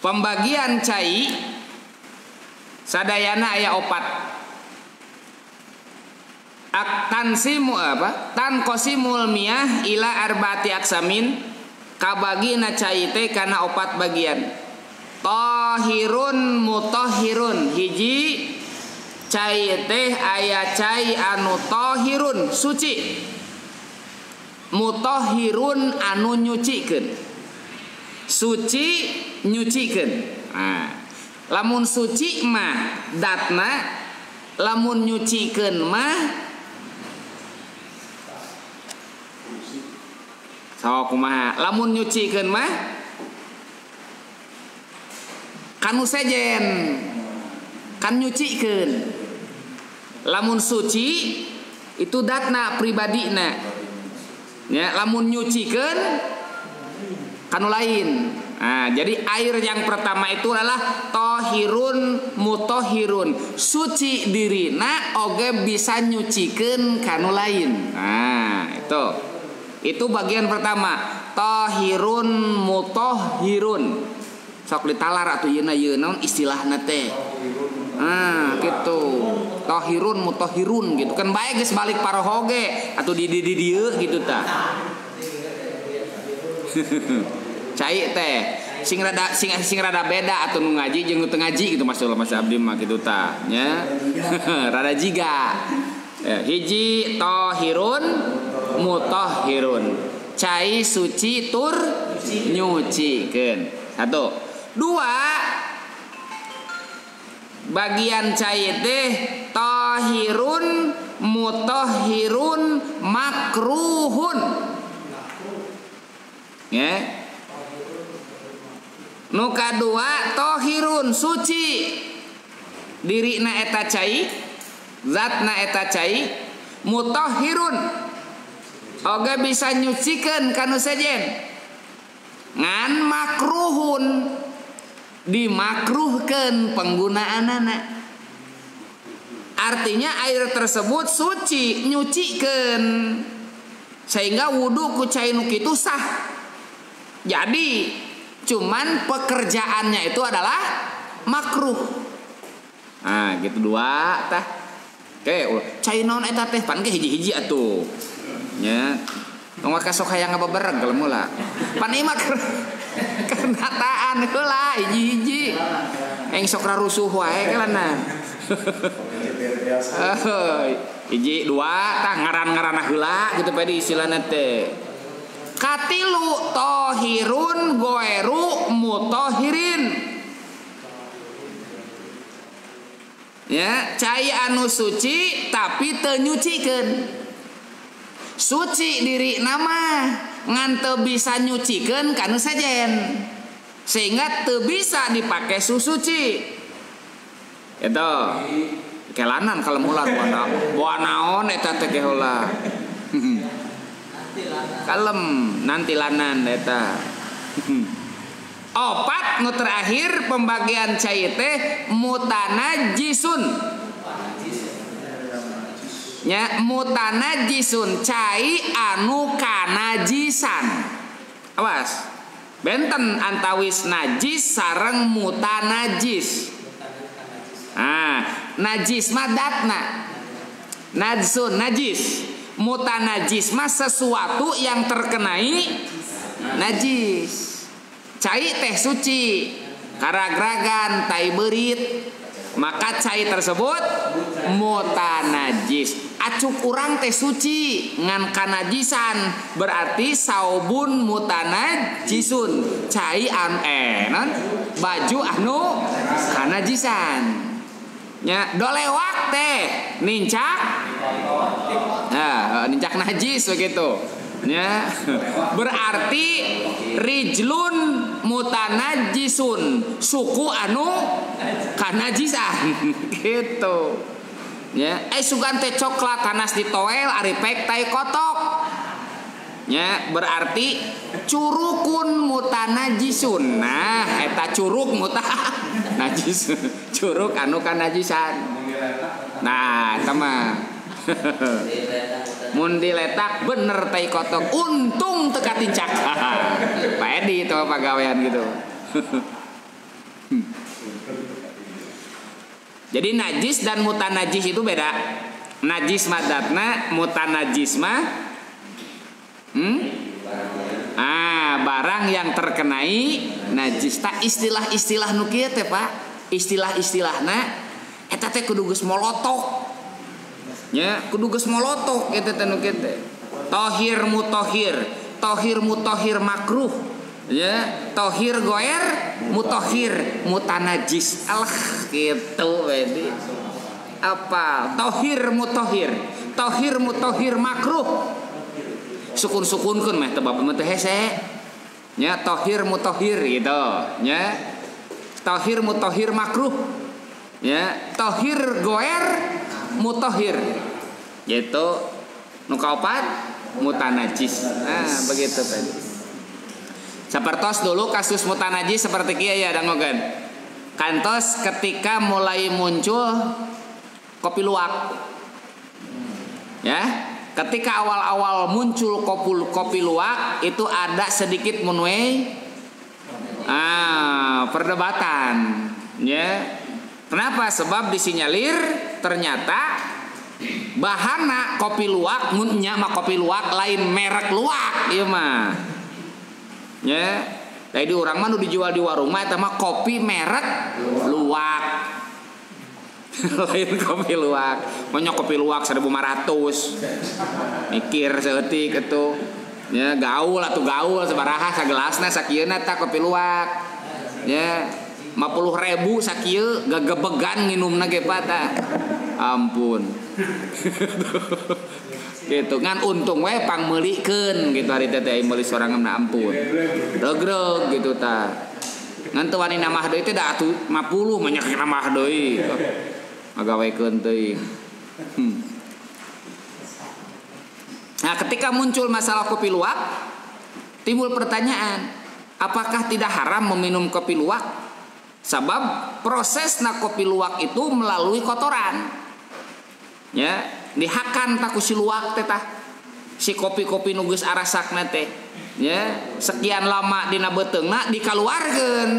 pembagian cai sadayana aya opat. Tansimu apa? Tan qasimul miyah ila arba'ati aksamin, kabagina cai teh kana opat bagian. Tahirun mutahhirun, hiji cai teh aya cai anu tahirun suci, mutahhirun anu nyucikeun, suci nyucikeun. Nah, lamun suci mah datna, lamun nyucikeun mah sok kumaha. Lamun nyucikeun mah kanu sejen, kan nyucikeun. Lamun suci itu datna pribadina. Ya, lamun nyucikeun kanu lain. Nah, jadi air yang pertama itu adalah tahirun mutahhirun, suci dirina oge bisa nyucikeun kanu lain. Nah, itu bagian pertama, tahirun mutahhirun. Sok ditalar atuh yeuna naon istilahna teh. Nah, gitu. Tahirun mutahhirun gitu kan bae geus balik paroho ge atuh di dieu gitu tah. Cai teh sing rada beda atuh nu ngaji jeung nu teu ngaji gitu Mas Abdi mah gitu tah nya. Rada jiga. Ya, hiji tahirun mutahhirun. Cai suci tur nyucikeun. Satu. Dua, bagian cai teh tahirun mutahhirun makruhun. Ya. Nu kadua tahirun suci. Dirina eta cai, zatna eta cai, mutahhirun oge bisa nyucikeun kanu sejen. Ngan makruhun dimakruhkeun penggunaanana. Artinya air tersebut suci nyucikeun sehingga wudu ku cai nu kitu sah. Jadi cuman pekerjaannya itu adalah makruh. Nah, gitu dua tah. Oke, cai naon eta teh pan ge hiji-hiji atuh. Nya. Tong kasok hayang ngababereg kalau mula. Pan ieu mah kenataan heula hiji-hiji. Eng sok rarusuh wae kelana. Hiji dua tah ngaran-ngaranna heula gitu pedi istilahna teh. Katilu tahirun goeru mutahhirin. Ya, cai anu suci tapi teu nyucikeun. Suci diri nama ngan teu bisa nyucikeun kanu sejen. Sehingga teu bisa dipakai suci. Itu kelanan kalau mular buah naon eta teh heula. Kalem nanti lanan eta. Opat nu terakhir pembagian cai teh mutanajisun. Nya mutanajisun cai anu kanajisan. Awas. Benten antawis najis sareng mutanajis. Najis mah datna. Najsun najis. Mutanajis mah sesuatu yang terkenai najis. Cai teh suci, karagragan, tai beurit, maka cai tersebut mutanajis. Acuk urang teh suci ngan kanajisan, berarti saubun mutanajisun. Cai non baju anu kanajisan. Nya dolewak teh nincak. Nah, nincak najis begitu. Ya, berarti rijlun mutanajisun, suku anu kanajisan gitu. Ya, sugan teh coklat tanas ditoel ari pek tai kotok. Ya, berarti curukun mutanajisun. Nah, eta curug mutanajis, curug anu kanajisan. Nah, sama mun diletak bener tai kotok untung teka tincak. Pak Edi itu pagawean gitu. Jadi najis dan mutanajis itu beda. Najis madatna, mutanajis mah barang yang terkenai najis. Tak istilah-istilah nu kieu teh Pak. Istilah-istilahna eta teh kudu geus molotok. Ya, kudu geus molotok eta teh nu kieu teh. Tahir mutahhir makruh. Ya, tahir goer, mutahhir mutanajis. Alah gitu wedi. Apa? Tahir mutahhir makruh. Sukun-sukunkeun mah teh Bapak mah teh hese. Nya tahir mutahhir gitu, nya. Tahir mutahhir makruh. Ya, tahir goer mutahhir. Gitu. Nu kaopat mutanajis. Nah, begitu tadi. Sapertos dulu kasus mutanajis seperti kieu ya dangogan. Kantos ketika mulai muncul kopi luwak. Ya, ketika awal-awal muncul kopi luwak itu ada sedikit munwe perdebatan, ya. Kenapa? Sebab disinyalir ternyata bahana kopi luwak munnya mah kopi luwak lain merek luwak ieu mah. Ya, jadi orang mah nu dijual di warung mah eta mah kopi merek luwak. Lain kopi luwak. Monyok kopi luwak 1.500. Mikir saeutik atuh. Ya, gaul sabaraha sagelasna sakieuna tah kopi luwak. Ya, 50.000 sakieu gagebegan nginumna ge tah. Ampun. Gitu kan untung we pangmeulikeun gitu ari teh meuli sorangan ampun. Regreg gitu tah. Ngan teu wani namah deui teh da atuh 50 banyak namah deui. Magawekeun teuing. Nah, ketika muncul masalah kopi luwak, timbul pertanyaan, apakah tidak haram meminum kopi luwak? Sebab prosesna kopi luwak itu melalui kotoran. Ya, dihakan tak ku si luwak teh tah. Si kopi-kopi nu geus arasakna teh. Ya, sekian lama dina beuteungna dikaluarkeun.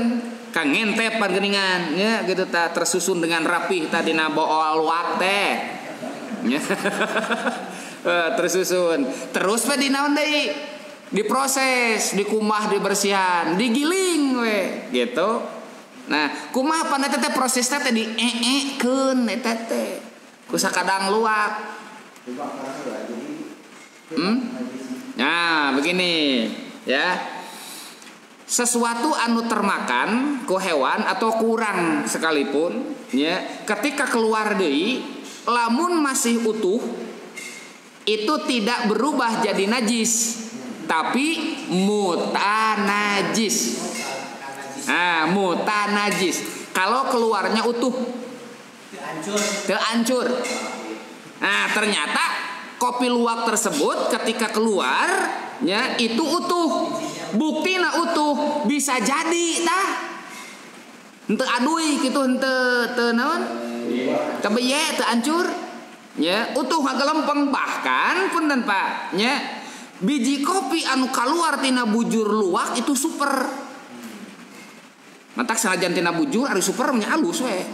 Kang ngentepan geuningan, ya gitu tah tersusun dengan rapih tah dina bool luwak teh. Ya. Tersusun. Terus we dinaon deui? Diproses, dikumah, dibersihan, digiling we, gitu. Nah, kumaha pan eta teh prosesna teh dieekeun eta teh. Ku sakadang luwak. Nah, begini, ya. Sesuatu anu termakan ku hewan atau kurang sekalipun, ya, ketika keluar deui, lamun masih utuh, itu tidak berubah jadi najis, tapi mutanajis. Nah, mutanajis. Kalau keluarnya utuh, terancur. Nah, ternyata kopi luwak tersebut ketika keluar, ya, itu utuh. Buktina utuh, bisa jadi tah. Henteu aduy kitu, henteu naon? Teu beye, teu ancur. Ya, utuh ngagelempeng, bahkan punten Pak, nya biji kopi anu kaluar tina bujur luwak itu super. Mantak sanajan tina bujur ari super nya alus we.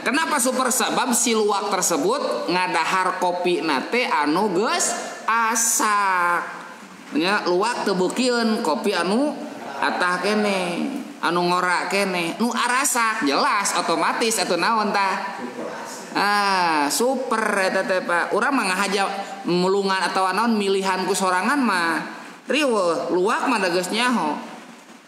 Kenapa super? Sebab si luwak tersebut ngadahar kopi nate anu geus asak. Nya luwak teu beukieun kopi anu atah kene, anu ngora kene, nu arasak jelas otomatis atuh naon tah. Super eta teh Pak. Urang mah ngahaja mulungan atawa naon milihan ku sorangan mah riweuh, luwak mah da geus nyaho.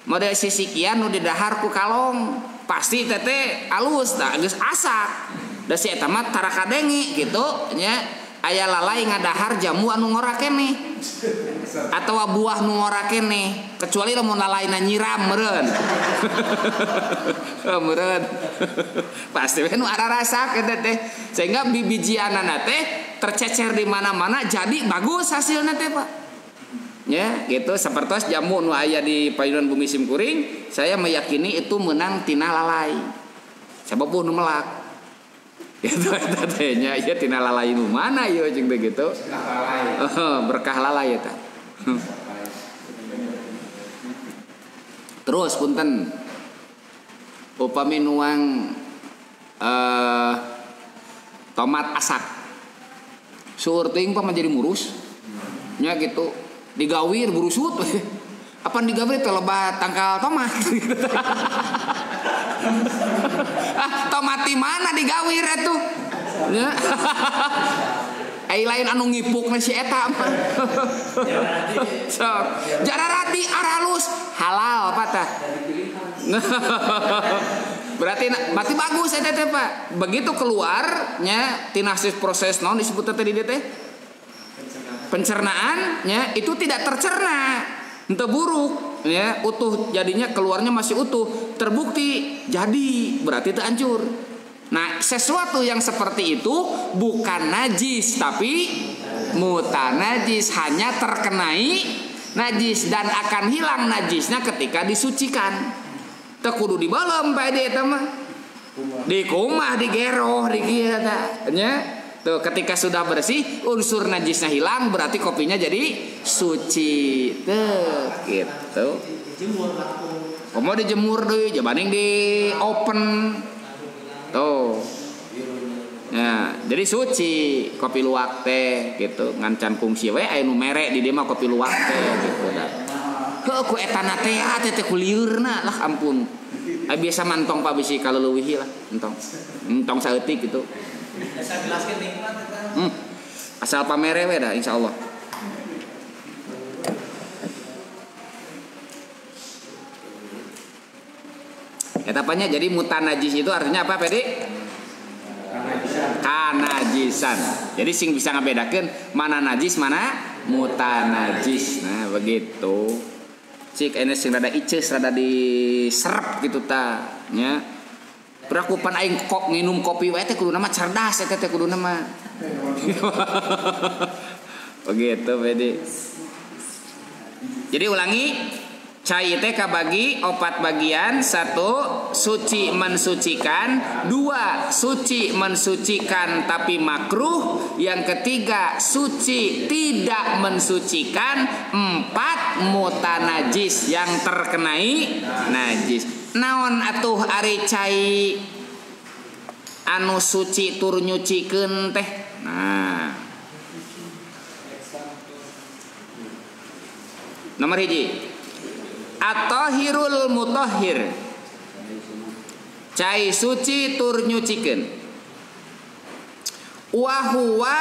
Mode sisikian nu didahar ku kalong, pasti teh alus da geus asak. Da si eta mah tara kadengi gitu nya. Aya lalai ngadahar jamu anu ngora kene atawa buah nu ngora kene, kecuali lamun lalaina nyiram meureun. Meureun. Pasti we nu ararasak eta teh. Sehingga bibijianana teh tercecer di mana-mana jadi bagus hasilna teh Pak. Ya, gitu sapertos jamu nu aya di payunan bumi simkuring, saya meyakini itu menang tina lalai. Sabab nu melak. Gitu eta teh nya ieu tina lalai nu mana ieu jeung teh gitu. Berkah lalai eta. Terus punten upami nuang tomat asak suur ting pa menjadi murus nya gitu digawir burusut apa digawir teh loba tangkal tomat tomat di mana digawir atuh nya ai lain anu ngipuk si eta mah so jararati aralus halal apa tah berarti bagus eta teh Pak. Begitu keluarnya tina proses naon disebut tadi teh pencernaan nya itu tidak tercerna. Henteu buruk ya, utuh jadinya keluarnya masih utuh. Terbukti jadi berarti itu hancur. Nah, sesuatu yang seperti itu bukan najis tapi mutanajis, hanya terkenai najis dan akan hilang najisnya ketika disucikan. Teu kudu dibalem Pak Edi eta mah. Di kumah, digeroh, di kieu eta nya. Tuh ketika sudah bersih, unsur najisnya hilang, berarti kopinya jadi suci. Tuh gitu. Komo dijemur deui, jabanding di open. Tuh. Ya, jadi suci kopi luwak teh gitu. Ngan can kungsi we aya nu mere di dieu mah kopi luwak teh gitu dah. Heuh ku eta na teh teh ku liurna lah ampun. Biasa mantong Pak bisi kaleuwih lah entong. Entong saeutik gitu. Saya jelaskeun nikmat eta. Asal pamere we dah insyaallah. Eta apanya jadi mutanajis itu artinya apa Pedi? Kanajisan. Jadi sing bisa ngabedakeun mana najis mana mutanajis. Nah begitu. Cik ene sing rada iceus rada diserep gitu ta nya. Berakupan aing kok nginum kopi wae teh kuduna mah cerdas eta teh kuduna mah. Begitu Pedi. Jadi ulangi, cai teh kabagi opat bagian. 1 suci mensucikan, 2 suci mensucikan tapi makruh, yang ketiga suci tidak mensucikan, 4 mutanajis yang terkenai najis. Naon atuh ari cai anu suci tur nyucikeun teh? Nah, nomor 1 at-tahirul mutahhir, cai suci tur nyucikeun. Wa huwa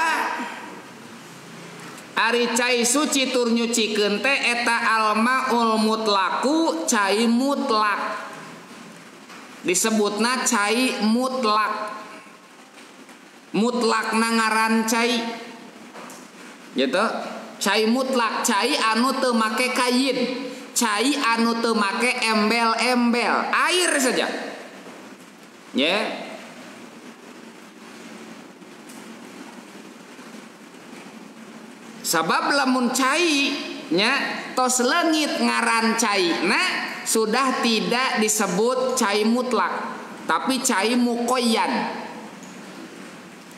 ari cai suci tur nyucikeun teh eta almaul mutlaqu, cai mutlak. Disebutna cai mutlak. Mutlakna ngaran cai. Gitu. Cai mutlak, cai anu teu make kain. Cai anu teu make embel-embel, air saja. Ya. Sabab lamun cai nya tos leungit ngaran cai. Nah, sudah tidak disebut cai mutlak, tapi cai muqayyad.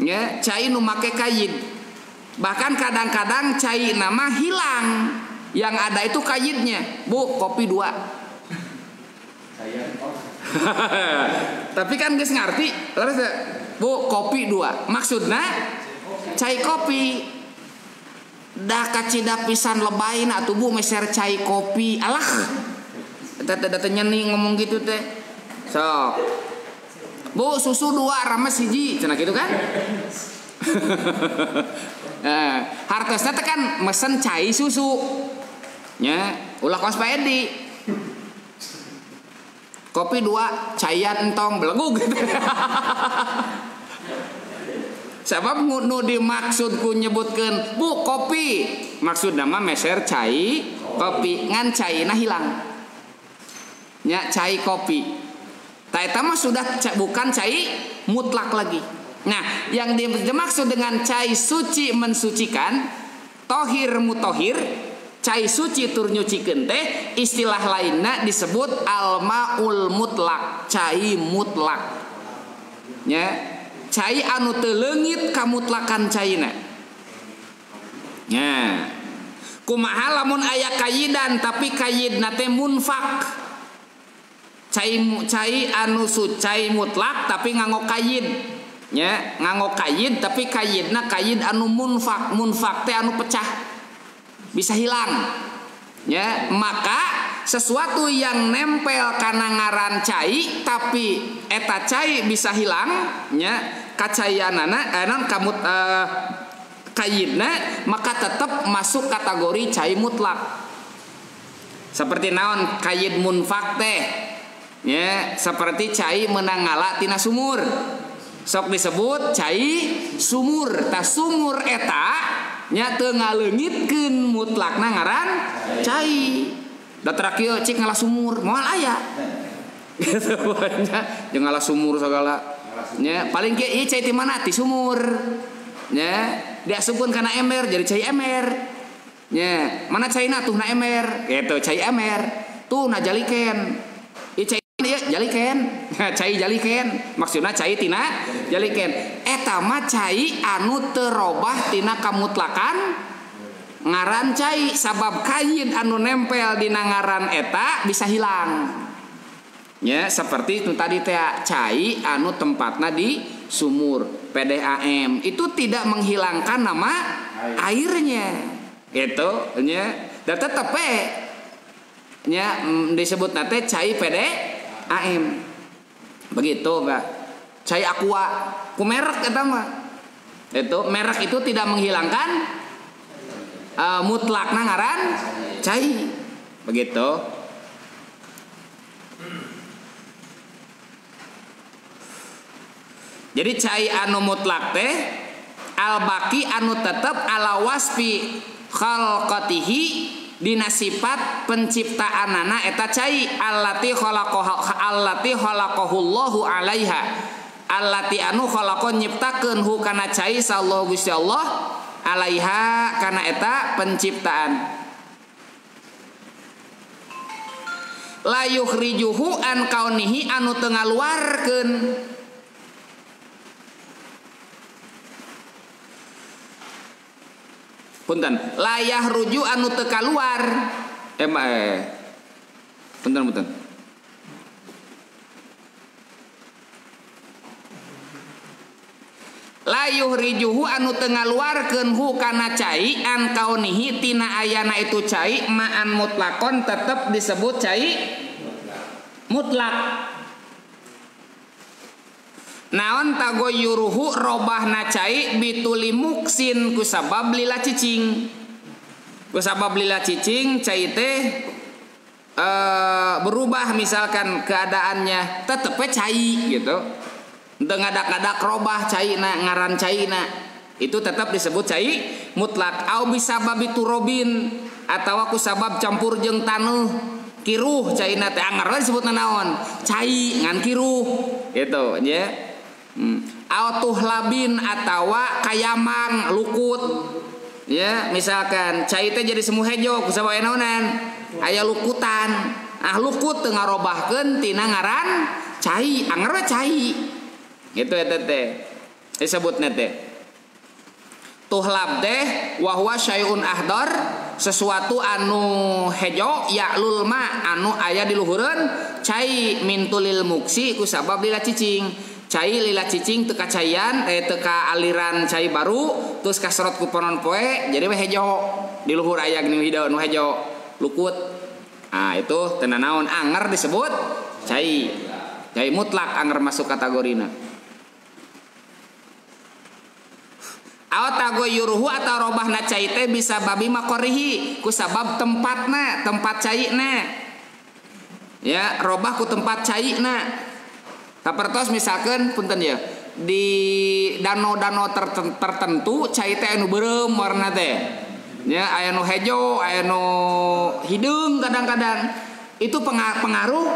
Ya, cai nu make kain. Bahkan kadang-kadang cai nama hilang. Yang ada itu kayitnya. Bu, kopi 2. Tapi kan geus ngarti. Terus Bu, kopi 2. Maksudna cai kopi. Da kacida pisan lebain atuh Bu meser cai kopi. Alah. Eta nyeni ngomong gitu teh. Sok. Bu, susu 2 rames 1. Cenah gitu kan? Hartosna teh kan mesen cai susu. Nya, ulah kos Pak Edi. Kopi 2, caian entong belegug gitu. Sebab nu dimaksud ku nyebutkeun Bu kopi, maksud nama meser cai kopi, ngan caina hilang. Nya cai kopi. Ta eta mah sudah bukan cai mutlak lagi. Nah, yang dimaksud dengan cai suci mensucikan, tohir mutohir, cai suci tur nyucikeun teh istilah lainna disebut almaul mutlak, cai mutlak. Nya, cai anu teu leungit kamutlakan caina. Nya. Kumaha lamun aya kayidan tapi kayidna teh munfak. cai anu sucai mutlak tapi nganggo kaid nya, nganggo kaid tapi kaidna kaid anu munfak teh anu pecah bisa hilang ya. Maka sesuatu yang nempel kana ngaran cai tapi eta cai bisa hilang nya kacayanana kamut kaidna, maka tetap masuk kategori cai mutlak. Seperti naon kaid munfak teh ya, seperti cai menangala tina sumur sok disebut cai sumur. Tah sumur eta nya teu ngaleungitkeun mutlakna ngaran cai. Da terakhir cik ngalah sumur moal aya gitu nya jeung ngalah sumur sagala nya. Paling ke ieu cai ti mana ti sumur nya, diasupkeun kana ember jadi cai ember nya. Mana caina tuh na ember gitu, cai ember tuh na jaliken ieu cai ieu jaliken cai jaliken maksudna cai tina jaliken. Eta mah cai anu teu robah tina kamutlakan ngaran cai, sabab kaid anu nempel dina ngaran eta bisa hilang ya. Seperti itu tadi teh cai anu tempatna di sumur PDAM itu tidak menghilangkan nama airnya gitu nya, dan tetep nya disebut nate cai PDAM begitu Kak. Cai aqua ku merek eta mah itu merek itu tidak menghilangkan mutlakna ngaran cai begitu. Jadi cai anu mutlak teh al-baqi anu tetep ala wasfi khalqatihi dina sifat penciptaanana eta cai allati khalaqahullahu alaiha, allati anu khalaqon nyiptakeun hu kana cai sallallahu Gusti Allah alaiha kana eta penciptaan. La yukhrijuhu an kaunihi anu teu ngaluarkeun punten la yahruju anu teu kaluar punten la yuhrijuhu anu teu ngaluarkeun hu kana cai an kaunihi tina ayana itu cai ma'an mutlakon tetep disebut cai mutlak. Naon tagoyuruhu robahna cai bituli muksin kusabab lila cicing. Kusabab lila cicing cai teh berubah misalkan keadaannya tetep cai gitu. Dengadak-ngadak robah caina ngaran caina itu tetap disebut cai mutlak. Au bisa babi turobin atau aku sabab campur jeung tanuh kiruh caina teh anggar disebutna naon cai ngan kiruh gitu nya. Au tuhlabin atawa kayamang lukut ya, misalkan cai teh jadi semu hejo kusabab naonan aya lukutan lukut teu ngarobahkeun tina ngaran cai anggar cai gitu ya teh disebutnya teh tuhlab teh wahwa syai'un ahdar sesuatu anu hejo ya'lul ma anu aya di luhureun cai mintulil muksi kusabab lila cicing cai lila cicing teka caian teka aliran cai baru terus kasrot ku ponon poe jadi we hejo di luhur aya gini hidau nu hejo lukut itu teu naon anger disebut cai mutlak anger masuk kategorina. Awat yuruhu atau robahna cai teh bisa babi makorihi kusabab tempatna tempat caina ya robah ku tempat caina. Sapertos misalkan punten ya di danau-danau tertentu cai teh anu beureum warna teh ya aya nu hejo aya nu hideung kadang-kadang itu pengaruh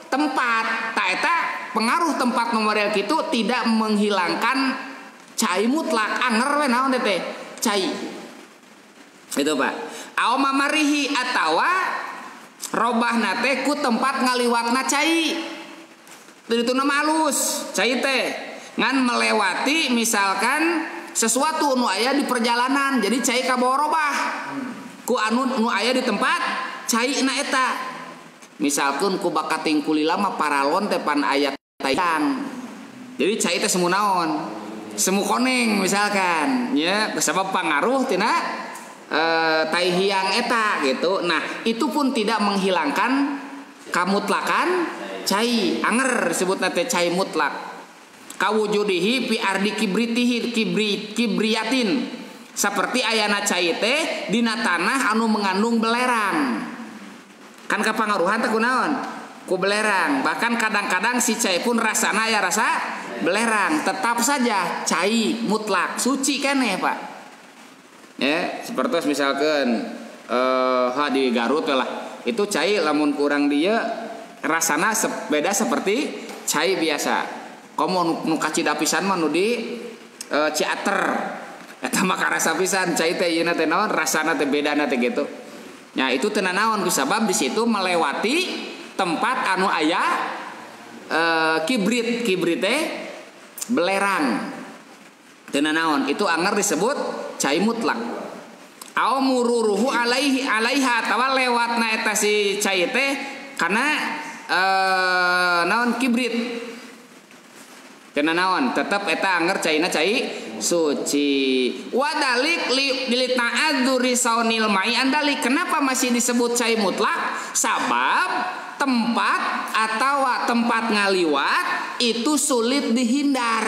tempat tak eta pengaruh tempat nomorel kitu tidak menghilangkan cai mutlak anger we naon teh cai itu Pak. Aw mamarihi atawa robahna teh ku tempat ngaliwatna cai itu nama alus cai teh ngan melewati misalkan sesuatu nu aya di perjalanan jadi cai kabawa robah ku anu nu aya di tempat cai na eta misalkan ku bakating kulila mah paralon teh pan aya tayang. Jadi cai teh semu naon? Semu koneng misalkan, ya, sebab pengaruh tina tai hiang eta gitu. Nah, itu pun tidak menghilangkan kamutlakan cai. Anger disebutna teh cai mutlak. Kawujudihi fi ardi kibritihi kibriyatin. Seperti ayana cai teh dina tanah anu mengandung belerang. Kan kapangaruhan teh kunaon? Ku belerang. Bahkan kadang-kadang si cai pun rasana ya rasa belerang. Tetap saja cai mutlak suci kan ya Pak. Ya, seperti misalkan di Garut lah. Itu cai lamun kurang dia rasana beda seperti cai biasa. Komo nu kacida pisan mah nu di Ciater. Eta mah karasa pisan cai teh ieu teh naon rasana teh bedana teh gitu. Nah itu tenanawan kusabab di situ melewati tempat anu aya kibrit teh belerang. Tenanawan itu anger disebut cai mutlak. Au mururuhu alaiha tawa lewatna eta si cai teh karena naon kibrit. Tenanawan tetap eta anger caina cai suci. Wadalik li ta'adzuri saunil mai andalik. Kenapa masih disebut cai mutlak? Sabab tempat atau tempat ngaliwat itu sulit dihindar.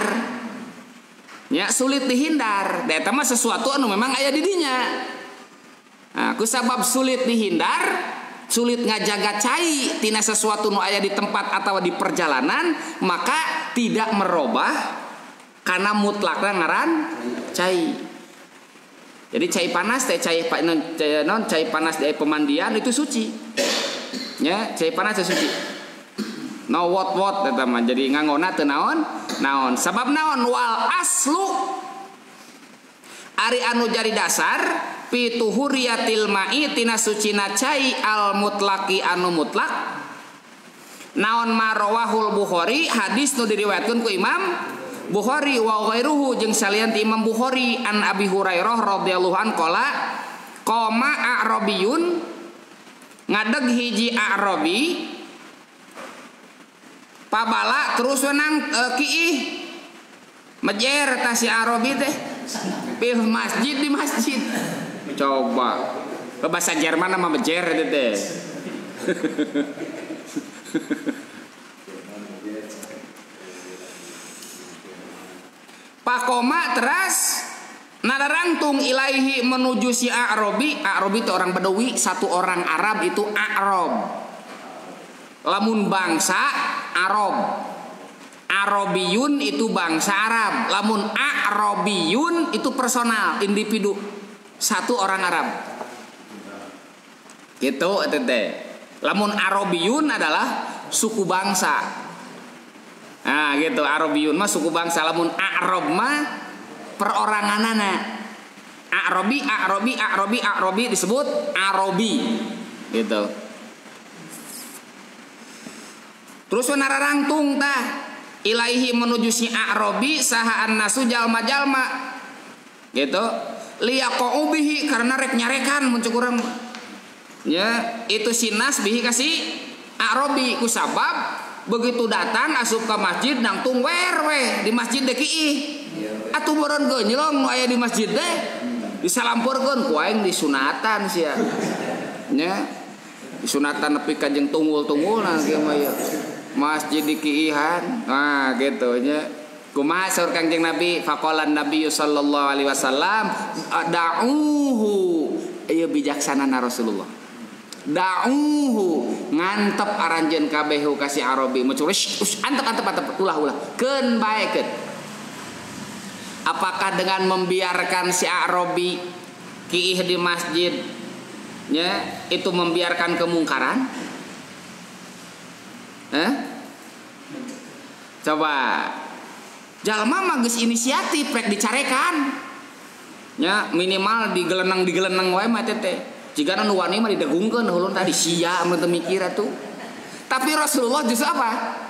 Ya, sulit dihindar. Eta mah sesuatu anu memang aya di dinya. Nah, kusabab sulit dihindar, sulit ngajaga cai tina sesuatu nu aya di tempat atau di perjalanan, maka tidak merubah karena mutlakna ngaran cai. Jadi cai panas teh cai panas di pemandian itu suci. Ya, cai panas itu suci. No what eta mah jadi ngangona teu naon. Sabab naon wal aslu ari anu jadi dasar pituhuriyatil ma'i tina sucina cai al mutlaqi anu mutlak. Naon marawahul Bukhari hadis nu diriwayatkeun ku Imam Bukhari wa ghairuhu jeung salian ti Imam Bukhari an Abi Hurairah radhiyallahu an qala qoma a'rabiyun ngadeg hiji a'rabi pabala terus wenang kiih mejer ta si a'rabi teh pil masjid di masjid. Coba ke bahasa Jerman nama mejer teh. Pakoma teras nadarangtung ilaihi menuju si A'rabi. A'rabi itu orang Bedawi, satu orang Arab itu A'rab. Lamun bangsa Arab. Arabiyun itu bangsa Arab. Lamun A'rabiyun itu personal, individu, satu orang Arab. Gitu teh. Lamun Arabiyun adalah suku bangsa. Nah gitu, Arabiyun mah suku bangsa. Lamun A'rab mah peroranganana. A'rabi disebut Arabi. Gitu. Terus nararangtung tah ilaihi menuju si A'rabi saha annasu jalma-jalma. Gitu. Liyaqau bihi karena rek nyarekan mun cukurang. Ya, itu sinas bihi kasih A'rabi kusabab begitu datang asup ke masjid nangtung werweh di masjid deh kiih atuh boron genyelong nu aya di masjid deh disalamporkeun ku aing disunatan sia nya disunatan nepi ka jeung tunggul-tunggul kieu mah ya masjid di kiihan. Nah gitu nya kumaha saur Kangjeng Nabi faqalan Nabi sallallahu alaihi wasallam da'uhu ieu bijaksanana Rasulullah. Da'uhu ngantep aranjeun kabeh kasih Arabi mencurish antep ulah keun baekeun. Apakah dengan membiarkan si Arabi kiih di masjid nya itu membiarkan kemungkaran? Coba jalma mah geus inisiatif rek dicarekan nya minimal digeleneng wae mah teh. Jika nu wani mah didegungkeun ulun tadi sia mun teu mikir atuh. Tapi Rasulullah justru apa?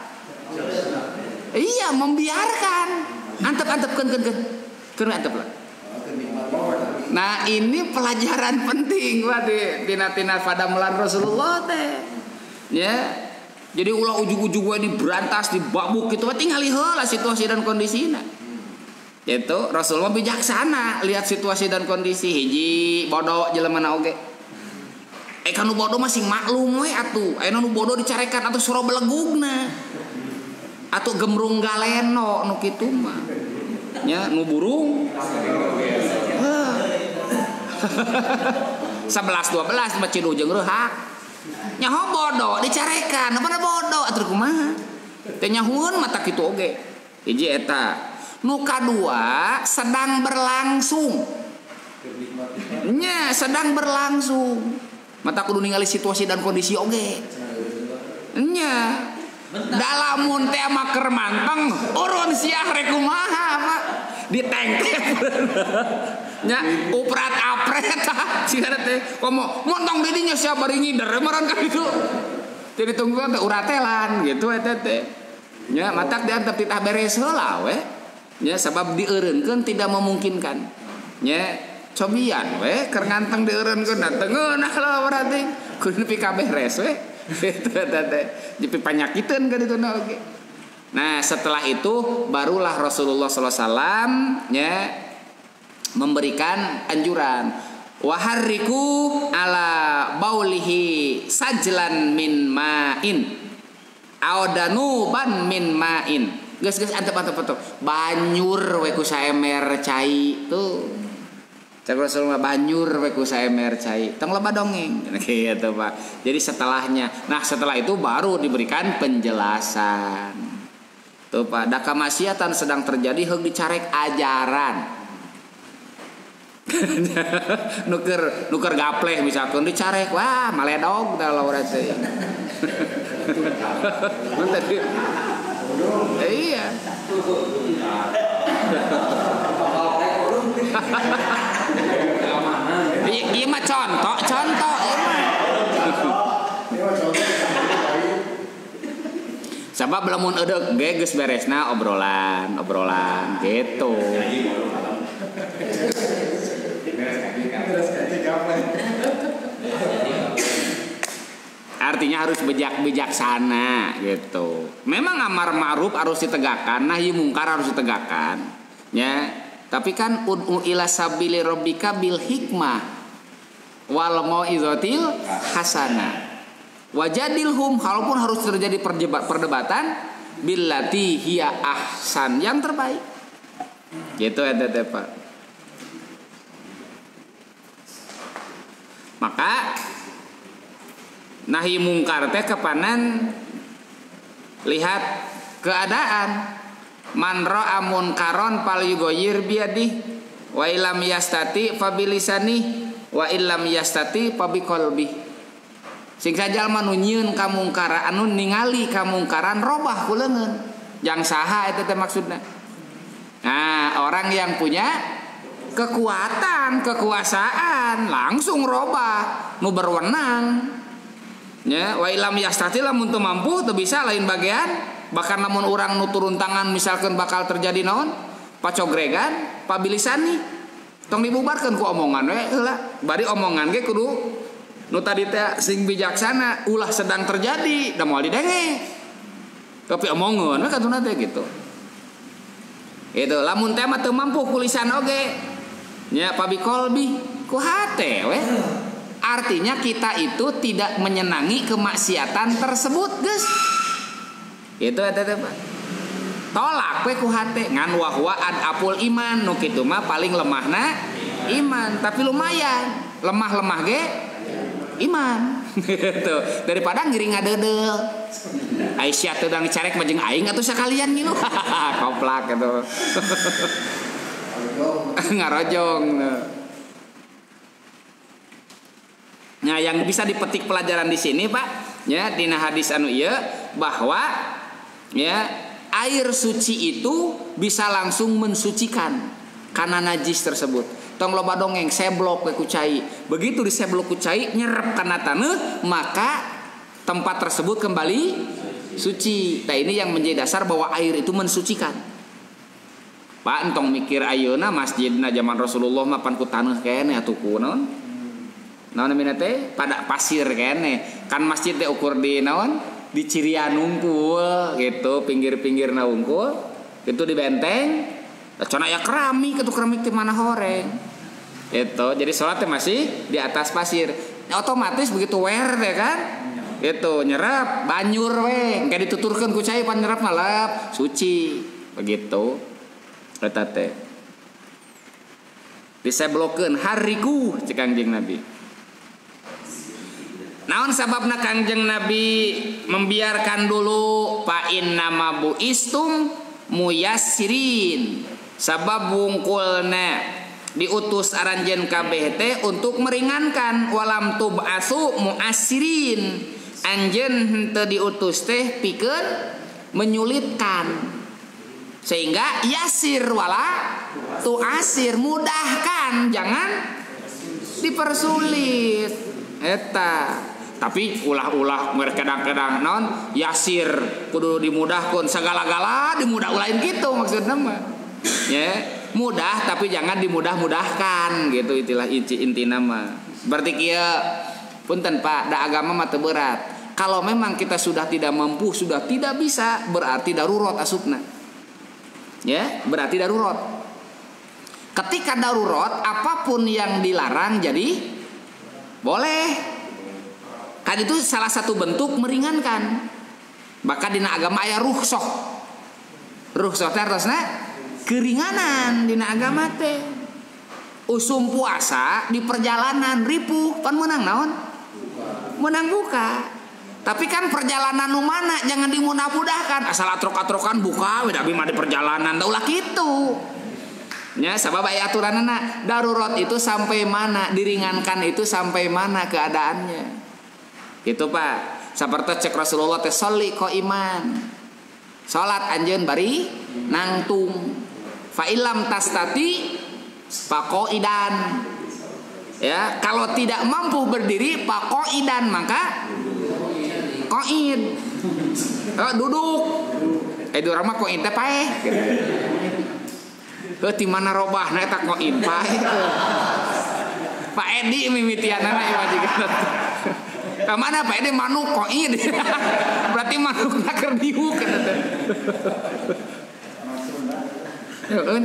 Iya, membiarkan. Antep-antep keun antep lah. Nah, ini pelajaran penting buat tina padamelan Rasulullah teh. Ya. Jadi ulah ujug-ujug we diberantas, dibabuk gitu, tinggali heula situasi dan kondisina. Itu Rasulullah bijaksana lihat situasi dan kondisi. Hiji bodoh jeleumana oge. Kanu bodoh masih maklum we atuh. Aya nu bodoh dicarekan atuh suro belegugna. Atuh gemrung galeno nu kitu mah. Nya nu burung. 11 12 mah cidu jeung reuhak. Nyaho bodoh dicarekan, apa bodoh atuh kumaha? Teh nyahueun mata kitu oge. Hiji eta. Nu kadua sedang berlangsung. Nya sedang berlangsung. Mata kudu ningali situasi dan kondisi oge. Nya dalamun teh mah keur manteng urun siah rek kumaha Pak ditengkep. Nya uprat apret sigana teh komo montong di dinya sia bari ngider meureun ka ditu. Jadi tungguan teh uratelan gitu eta teh. Nya matak diantep titah beres heula we. Nya sabab dieureunkeun tidak memungkinkan. Nya cobian we keur nganteng dieureunkeun tengeun lah berarti kudu nepi ka beres we. Itu eta teh jipi panyakiteun ka ditu oge. Nah, setelah itu barulah Rasulullah sallallahu alaihi wasallam nya memberikan anjuran waharriku ala baulihi sajlan min ma'in audanu ban min ma'in. Geus antep banyur we ku saemer cai tuh. Cak Rasulullah banyur we ku saemer cai. Tong loba dongeng gitu Pak. Jadi setelahnya. Nah, setelah itu baru diberikan penjelasan. Tuh Pak, da kamaksiatan sedang terjadi heug dicarek ajaran. nuker gapleh misalkan dicarek wah maledog da laura teh. Tadi iya. Ieu mah contoh ieu mah. Sabab lamun eudeuh ge geus beresna obrolan gitu. Artinya harus bijaksana gitu. Memang amar ma'ruf harus ditegakkan, nahi mungkar harus ditegakkan. Ya, tapi kan ud'u ila sabili rabbika bil hikmah wal mau'izatil hasanah. Wajadilhum, walaupun harus terjadi perdebatan billati hiya ahsan, yang terbaik. Gitu ada Pak. Maka nahi mungkar teh kepanan lihat keadaan. Man ra'a munkaron fal yughayyir biyadihi wa illam yastati fa bilisani wa illam yastati fa biqalbihi. Sing jalma nu nyieun kamungkaran anu ningali kamungkaran robah ku leungeun. Jang saha eta teh maksudna. Nah, orang yang punya kekuasaan langsung robah, nu berwenang. Ya, wa illam yastati lamun teu mampu teu bisa lain bagian, bahkan lamun urang nu turun tangan misalkan bakal terjadi naon? Pacogregan, pabilisani. Tong dibubarkeun ku omongan we heula. Bari omongan ge kudu nu tadi teh sing bijaksana ulah sedang terjadi da moal didenge. Tapi omongan we katuna teh gitu. Itu lamun teh mah teu mampu ku lisan oge. Nya pabi kolbi ku hate we. Artinya kita itu tidak menyenangi kemaksiatan tersebut, guys. Itu eta teh Pak. Tolak we ku hate ngan wahwa adapul iman nu kitu mah paling lemahna iman, tapi lumayan lemah-lemah ge iman gitu. Daripada ngiring ngadedel Aisyah tuh dang dicarek majeng aing atuh sakalian ngilu koplak gitu. Ngarojong. Nah, yang bisa dipetik pelajaran di sini Pak, ya dina hadis anu ieu bahwa ya air suci itu bisa langsung mensucikan karena najis tersebut. Tong loba dongeng seblok we ku cai. Begitu diseblok ku cai nyerep kana taneuh, maka tempat tersebut kembali suci. Nah, ini yang menjadi dasar bahwa air itu mensucikan. Pak entong mikir ayeuna masjidna zaman Rasulullah mah pan ku taneuh kene atuh kunaon? naon namina teh pada pasir kene kan masjid teh ukur di naon di cirian unggul gitu pinggir-pinggirna unggul itu di benteng cenah ya keramik teh mana horeng itu jadi sholat teh masih di atas pasir otomatis begitu wer teh kan itu nyerap banyur we engke dituturkeun ku cai pan nyerap ngalap suci begitu eta teh diseblokeun hariku cek Kangjeng Nabi. Naon sababna Kangjeng Nabi membiarkan dulu fa inna ma buistum muyassirin sabab wungkulna diutus aranjeun kabeh teh untuk meringankan walam tub'atsu muassirin anjeun henteu diutus teh pikeun menyulitkan sehingga yasir wala tuasir mudahkan jangan dipersulit eta. Tapi ulah-ulah kadang-kadang naon yasir kudu dimudahkeun sagala-gala dimudah-ulahin gitu maksudna mah. Ya, mudah tapi jangan dimudah-mudahkan gitu itulah intina mah. Berarti kieu punten Pak, da agama mah teu berat. Kalau memang kita sudah tidak mampu, sudah tidak bisa, berarti darurat asupna. Ya, berarti darurat. Ketika darurat apapun yang dilarang jadi boleh. Kan itu salah satu bentuk meringankan. Bahkan dina agama aya rukhsah. Rukhsah teh artosna keringanan dina agama teh. Usum puasa di perjalanan ripuh pan meunang naon? Meunang buka. Tapi kan perjalanan nu mana jangan dimudah-mudahkan. Asal atrok-atrokan buka we da mah di perjalanan da ulah kitu. Nya sabab aya aturanna darurat itu sampai mana, diringankan itu sampai mana keadaannya. Gitu Pak. Saperti cek Rasulullah teh sholli qaiman. Salat anjeun bari nangtung. Fa illam tastati faqaidan. Ya, kalau tidak mampu berdiri faqaidan maka qaid. Duduk. Urang mah qaid teh paeh. Heuh ti mana robahna eta qaid paeh. Pak Edi mimitianana ieu majikan. Kamana Pak Edi manuk qaid. Berarti manukna keur diuk eta teh.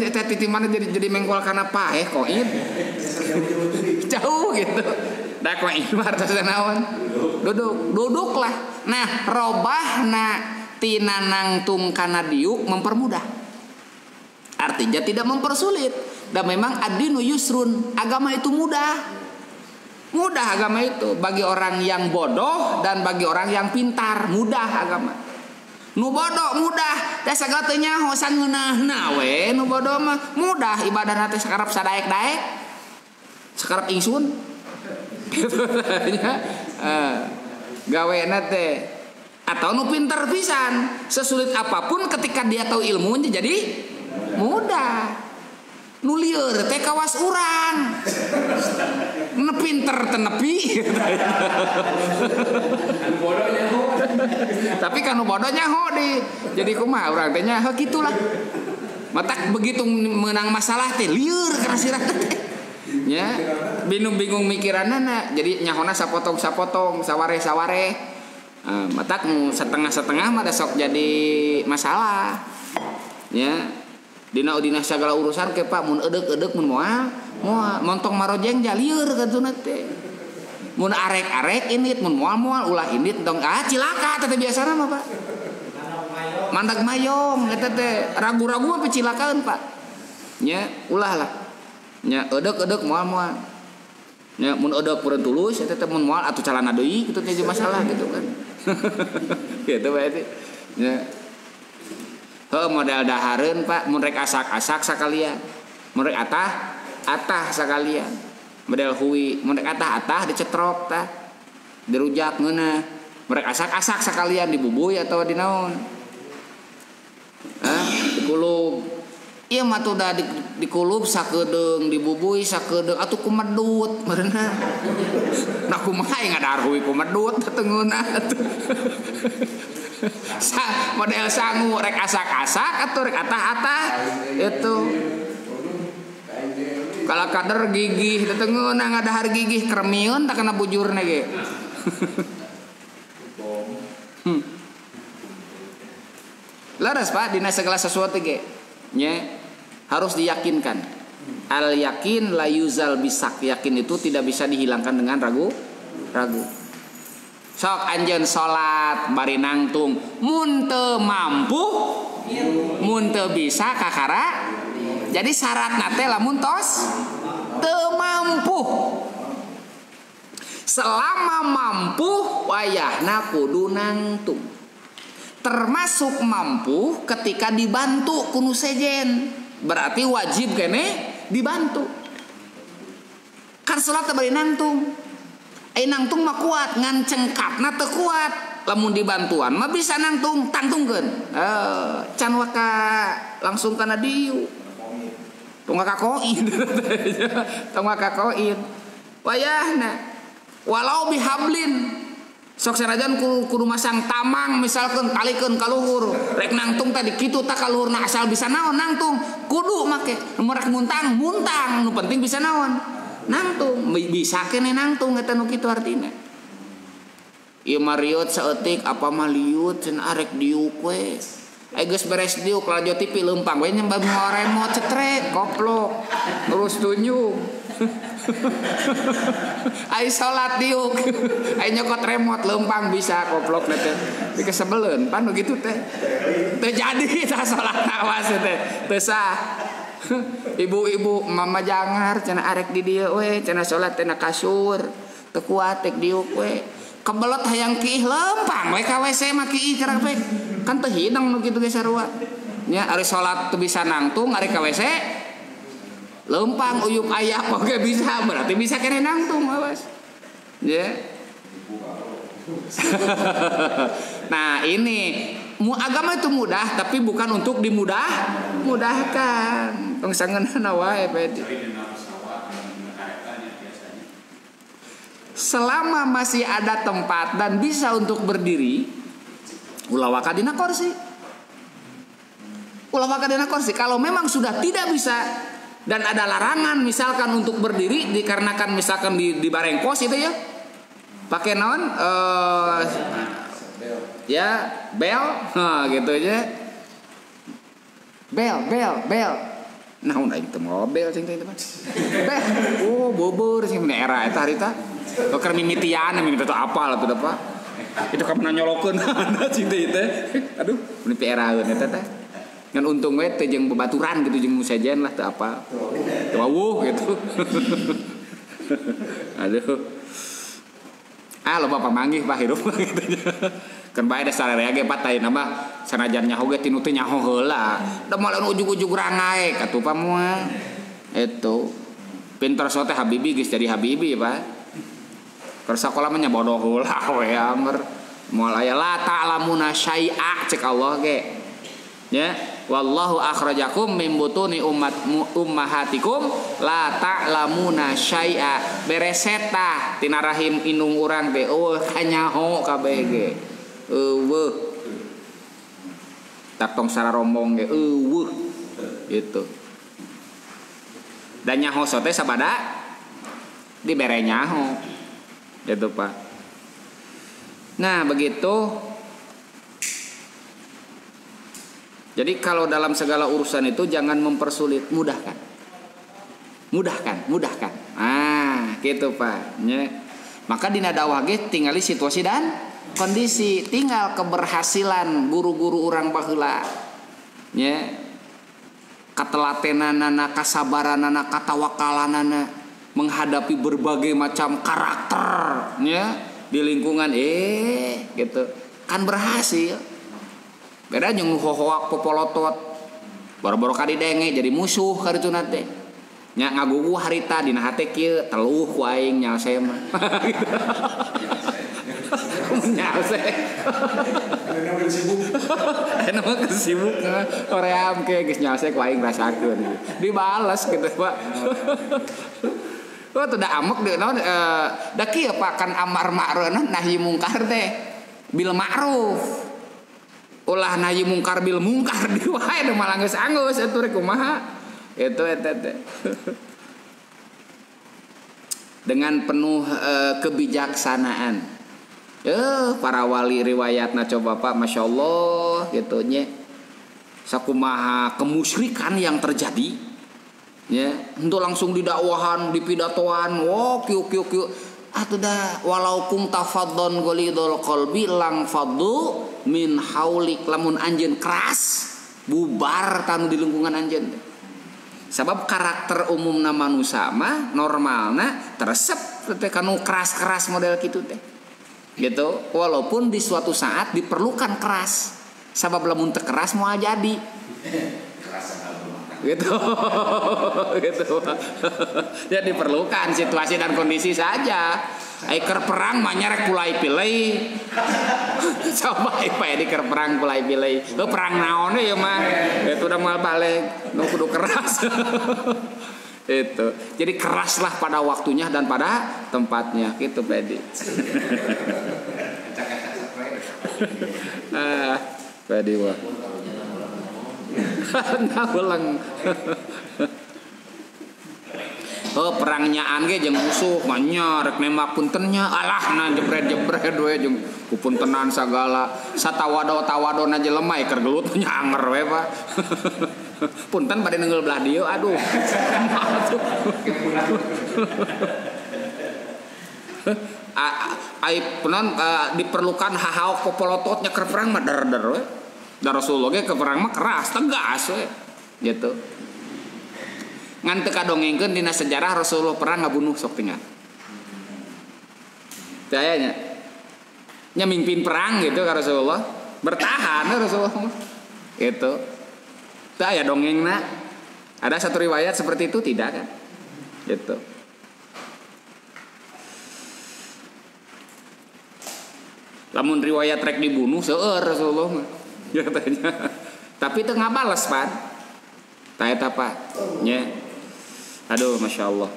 Eta titi mana jadi mengkol kana paeh qaid. Jauh gitu. Da qaid mah artosna naon? Duduklah. Nah, robahna tina nangtung kana diuk mempermudah. Artinya tidak mempersulit. Dan memang ad-dinu yusrun, agama itu mudah. Mudah agama itu bagi orang yang bodoh dan bagi orang yang pintar, mudah agama. Nu bodoh mudah, teh sagala teu nyaho sangeunahna we, nu bodoh mah mudah ibadahna teh sakarep sadaek-daek. Sakarep ingsun. Gitu tanya. Gawena teh atau nu pintar pisan, sesulit apapun ketika dia tahu ilmunya jadi mudah. Nu lieur teh kawas urang. Nu pinter teh nepi. Tapi kan nu bodoh nyaho di. Jadi kumaha urang teh nya gitulah. Matak begitu menang masalah teh lieur kana sirah teh. Ya, bingung-bingung mikiranana jadi nyahona sapotong-sapotong, saware-saware. Matak setengah-setengah mah da sok jadi masalah. Ya. Dina segala urusan ke Pak mun edeuk mun moal montong marojeng jalieur katuna teh mun arek-arek init mun moal ulah init tong cilaka teh biasana mah Pak mandag mayong eta teh ragu-ragu mah cilakaan Pak nya ulah lah nya edeuk moal nya mun edeuk peureun tulus eta teh mun moal atuh calana deui kitu teh masalah gitu kan gitu bae teh nya modal dahareun Pak mun rek asak-asak sakalian mun rek atah sakalian model huwi mun rek atah dicetrok tah dirujak ngeunah mun rek asak-asak sakalian dibubuy atau dinaon dikulub ieu mah tuh da dikulub sakedeung dibubuy sakedeung atuh kumedut meureunna nah kumaha ngadahar huwi kumedut teu ngeunah atuh model sangu rek asak-asak atau rek atah-atah itu Kalau kader gigih tetengeun ngadahar gigih kremiun tak kena bujurna ge. Laras Pak dina segala sesuatu ge nya harus diyakinkan. Al yakin la yuzal bisak. Yakin itu tidak bisa dihilangkan dengan ragu. Sok anjeun salat bari nangtung mun teu mampu mun teu bisa kakara. Jadi syaratna teh lamun tos teu mampu. Selama mampu wayahna kudu nangtung. Termasuk mampu ketika dibantu kuno sejen. Berarti wajib kene dibantu. Kan salat teh bari nangtung. Nangtung mah kuat, ngan cengkapna teu kuat. Lamun dibantuan mah bisa nangtung, tangtungkeun. Can waka langsung kana dieu. Tong kakoin. Tong kakoin. Wayahna walau bihablin. Sok sanajan kudu masang tamang misalkan talikeun ka luhur rek nangtung tadi kitu tak ka luhurna asal bisa naon nangtung kudu make rek muntang nu penting bisa naon nangtung bisa kene nangtung eta nu kitu artina ieu mariot saeutik apa mah liut cenah arek diuk we geus beres diuk lajo TV leumpang we nyembah remote cetrek goblok terus tunjuk ai salat diuk ai nyokot remote leumpang bisa goblok teh tapi kesebeleun pan begitu teh teu jadi tah salat awas teh teu sah ibu-ibu mama jangar cenah arek di dieu we cenah salat teh na kasur teu kuat tek diuk we kebelet hayang kiih leumpang we ka WC mah kiih keur we kan teu hidang nu kitu ge sarua nya ari salat teu bisa nangtung ari ka WC lempang uyuk ayah oke bisa berarti bisa kena nangtung awas ya nah ini agama itu mudah tapi bukan untuk dimudahkan pengsangeunana wae selama masih ada tempat dan bisa untuk berdiri ulah waka dina kursi kalau memang sudah tidak bisa dan ada larangan misalkan untuk berdiri dikarenakan misalkan di barengkos itu ya pakai naon ya bel gitu aja bel nah udah itu mobil cing teh bel bobor sing era eta harita keur mimitian mimiti itu apa lah tuh Pak itu kapan nyolokeun cing teh aduh mun pieraeun eta teh ngan untung we teh jeung babaturan gitu jeung musajen lah teu apa teu wawuh gitu aduh loba pamanggih Pak hirup gitu kan bae da sararea ge patay nambah sanajan nyaho ge tinu teh nyaho heula da moal ujug-ujug rangae katupa moal itu pinter sote habibi geus jadi habibi Pak keur sakola mah nya bodoh heula we anger moal aya la ta'lamuna syai'a cek Allah ge ya wallahu akhrajakum min butuni ummahatikum la ta'lamuna syai'a bereseta tina rahim indung urang teh kanyaho kabeh ge eueuh tak tong sararombong ge eueuh gitu dan nyaho teh sabada dibere nyaho gitu Pak nah begitu. Jadi kalau dalam segala urusan itu jangan mempersulit, mudahkan. Gitu Pak. Ya. Maka dina dakwah ge tingali situasi dan kondisi, tinggal keberhasilan guru-guru urang baheula. Ya. Katelatenanana, kasabaranana, katawakalanana menghadapi berbagai macam karakter, ya, di lingkungan gitu. Kan berhasil. Beda jeung hohoak popolotot boro-boro ka didenge jadi musuh karituna teh nya ngagugu harita dina hate kieu teluh ku aing nyalse mah nyalse anu mah kesibuk hoream ke geus nyalse ku aing rasakeun dibales gitu Pak teu da amek deui naon da kieu Pak kan amar ma'ruf nahi mungkar teh bil ma'ruf ulah nahi mungkar bil mungkar di wae da malah geus anggeus atuh rek kumaha itu eta teh dengan penuh kebijaksanaan. Para wali riwayatna coba Pak, masya Allah gitu nya. Sakumaha kemusyrikan yang terjadi, ya, itu langsung didakwahan, dipidatoan, kiu. Atuh dah, walau kum tafadhon golidul qalbi lang faddu min haulik, lamun anjeun keras bubar tanu di lingkungan anjeun. Sabab karakter umumna manusia mah normalna teresep teh kanu keras-keras model kitu teh. Gitu, walaupun di suatu saat diperlukan keras. Sabab lamun teu keras moal jadi. Gitu. Gitu. Ya diperlukan situasi dan kondisi saja. Keur perang mah nyarek pulai pilih. Coba ya di perang pulai pilih. Perang naon ya mah. Itu udah mal balik nu kudu keras. Itu. Jadi keraslah pada waktunya dan pada tempatnya gitu Pedi. Pedi wah. Ulang. Perangnyaan ge jeung musuh manya rek nembak puntennya alah na jebret we jeung kupuntenan sagala satawado-tawadona jelema keur gelut nyanger we Pak. Punten bade neungeul belah dieu aduh. Ai punon diperlukan hahaok popolototnya keur perang mah der we. Dan Rasulullah ge ke perang mah keras, tegas we. Gitu. Ngan teu kadongengkeun dina sejarah Rasulullah perang ngabunuh sok tinggal. Kayaknya nya mimpin perang gitu ka Rasulullah, bertahan Rasulullah. Gitu. Teu aya dongengna. Ada satu riwayat seperti itu tidak kan? Gitu. Lamun riwayat rek dibunuh seueur Rasulullah mah. Ya katanya. Tapi itu ngabales Pak. Tah eta Pak. Nya. Aduh masya Allah.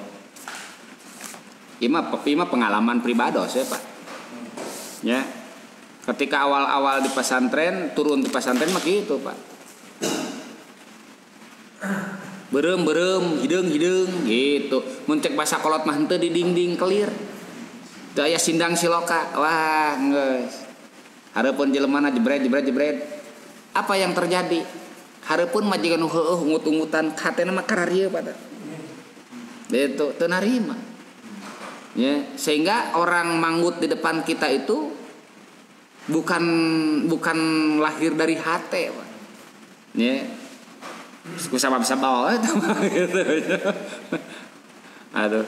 Ima pengalaman pribados ya Pak. Ya. Ketika awal-awal di pesantren, turun di pesantren mah gitu Pak. Berem hidung gitu. Mun cek basa kolot mah henteu di dinding clear. Teu aya sindang siloka. Wah, geus. Hareupeun jelemana jebret. Apa yang terjadi? Hareupeun majikan heueuh ungut-ungutan katena mah kararieu pada. Itu teu narima. Ya, sehingga orang manggut di depan kita itu bukan lahir dari hati, Pak. Ya. Kusabab-sabab eta mah gitu. Aduh.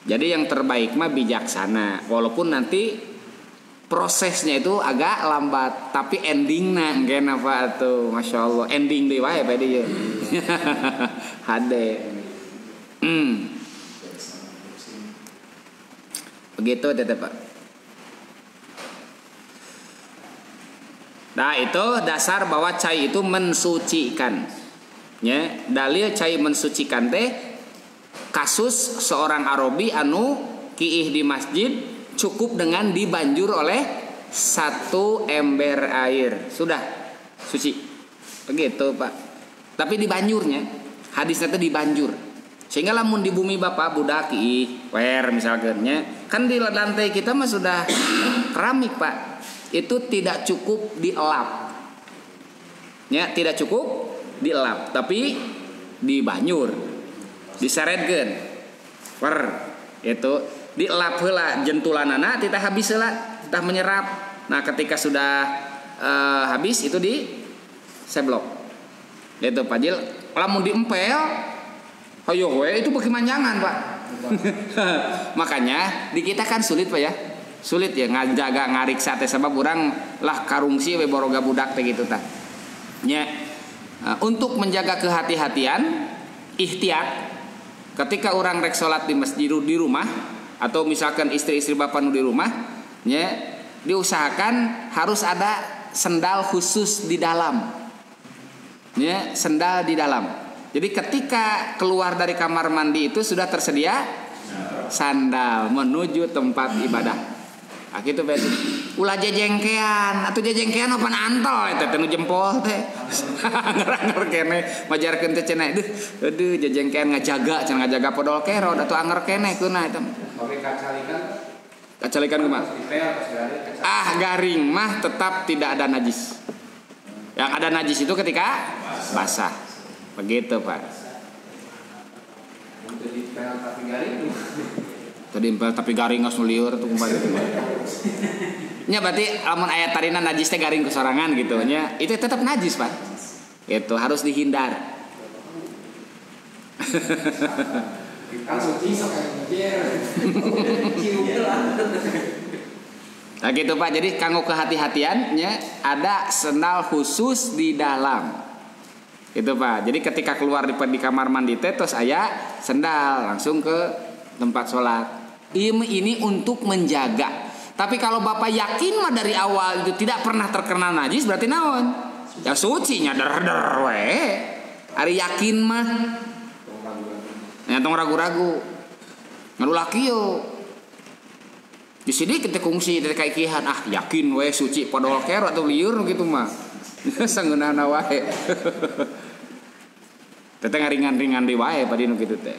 Jadi yang terbaik mah bijaksana, walaupun nanti prosesnya itu agak lambat, tapi endingnya engke apa atuh, masya Allah, ending deui wae bae dieu. Hade. Begitu tetep Pak. Nah itu dasar bahwa cai itu mensucikan. Ya, dalil cai mensucikan teh kasus seorang Arabi anu kiih di masjid cukup dengan dibanjur oleh satu ember air sudah suci begitu Pak. Tapi dibanjurnya hadisnya itu dibanjur sehingga lamun di bumi bapak budak kiih wer misalnya kan di lantai kita mah sudah keramik Pak, itu tidak cukup dielap ya, tidak cukup dielap tapi dibanjur diseretkeun per itu dielap heula jentulanana titah habis heula titah menyerap. Nah ketika sudah habis itu di seblok itu Pak Jil lamun diempel ayo we itu bagi manjangan Pak. Makanya di kita kan sulit Pak ya, sulit ya ngajaga ngariksa teh sebab urang lah karungsi we boroga budak teh gitu tah nya. Untuk menjaga kehati-hatian ihtiyat ketika orang rek salat di masjid di rumah atau misalkan istri-istri bapak nu di rumah ya, diusahakan harus ada sendal khusus di dalam ya, sendal di dalam. Jadi ketika keluar dari kamar mandi itu sudah tersedia sandal menuju tempat ibadah. Kitu berarti ulah jejengkean atuh jejengkean apa antol eta teh nu jempol teh anger kene majarkeun teh cenah aduh jejengkean ngajaga cenah ngajaga podol kero atuh anger kene kuna eta oke kacalikan kumaha garing mah tetap tidak ada najis yang ada najis itu ketika basah begitu Pak tadi impel tapi garing geus lieur tuh kumaha gitu. Nya berarti lamun aya tarina najis teh garing kesorangan gitu nya, itu tetap najis, Pak. Itu harus dihindar. Kan suci sok nah gitu Pak, jadi kanggo kehati-hatiannya ada sendal khusus di dalam. Itu Pak. Jadi ketika keluar di kamar mandi teh terus aya sendal langsung ke tempat sholat. Ini untuk menjaga. Tapi kalau Bapak yakin mah dari awal itu tidak pernah terkena najis berarti naon? Ya suci nya der we. Ari yakin mah. Nya tong ragu-ragu. Ngalulak kieu. Di sini kita kungsi dari kaikihan yakin we suci podol kero atau liur gitu mah. Sangeunana wae. Teteh ngaringan-ringan di wae padi nu kitu teh.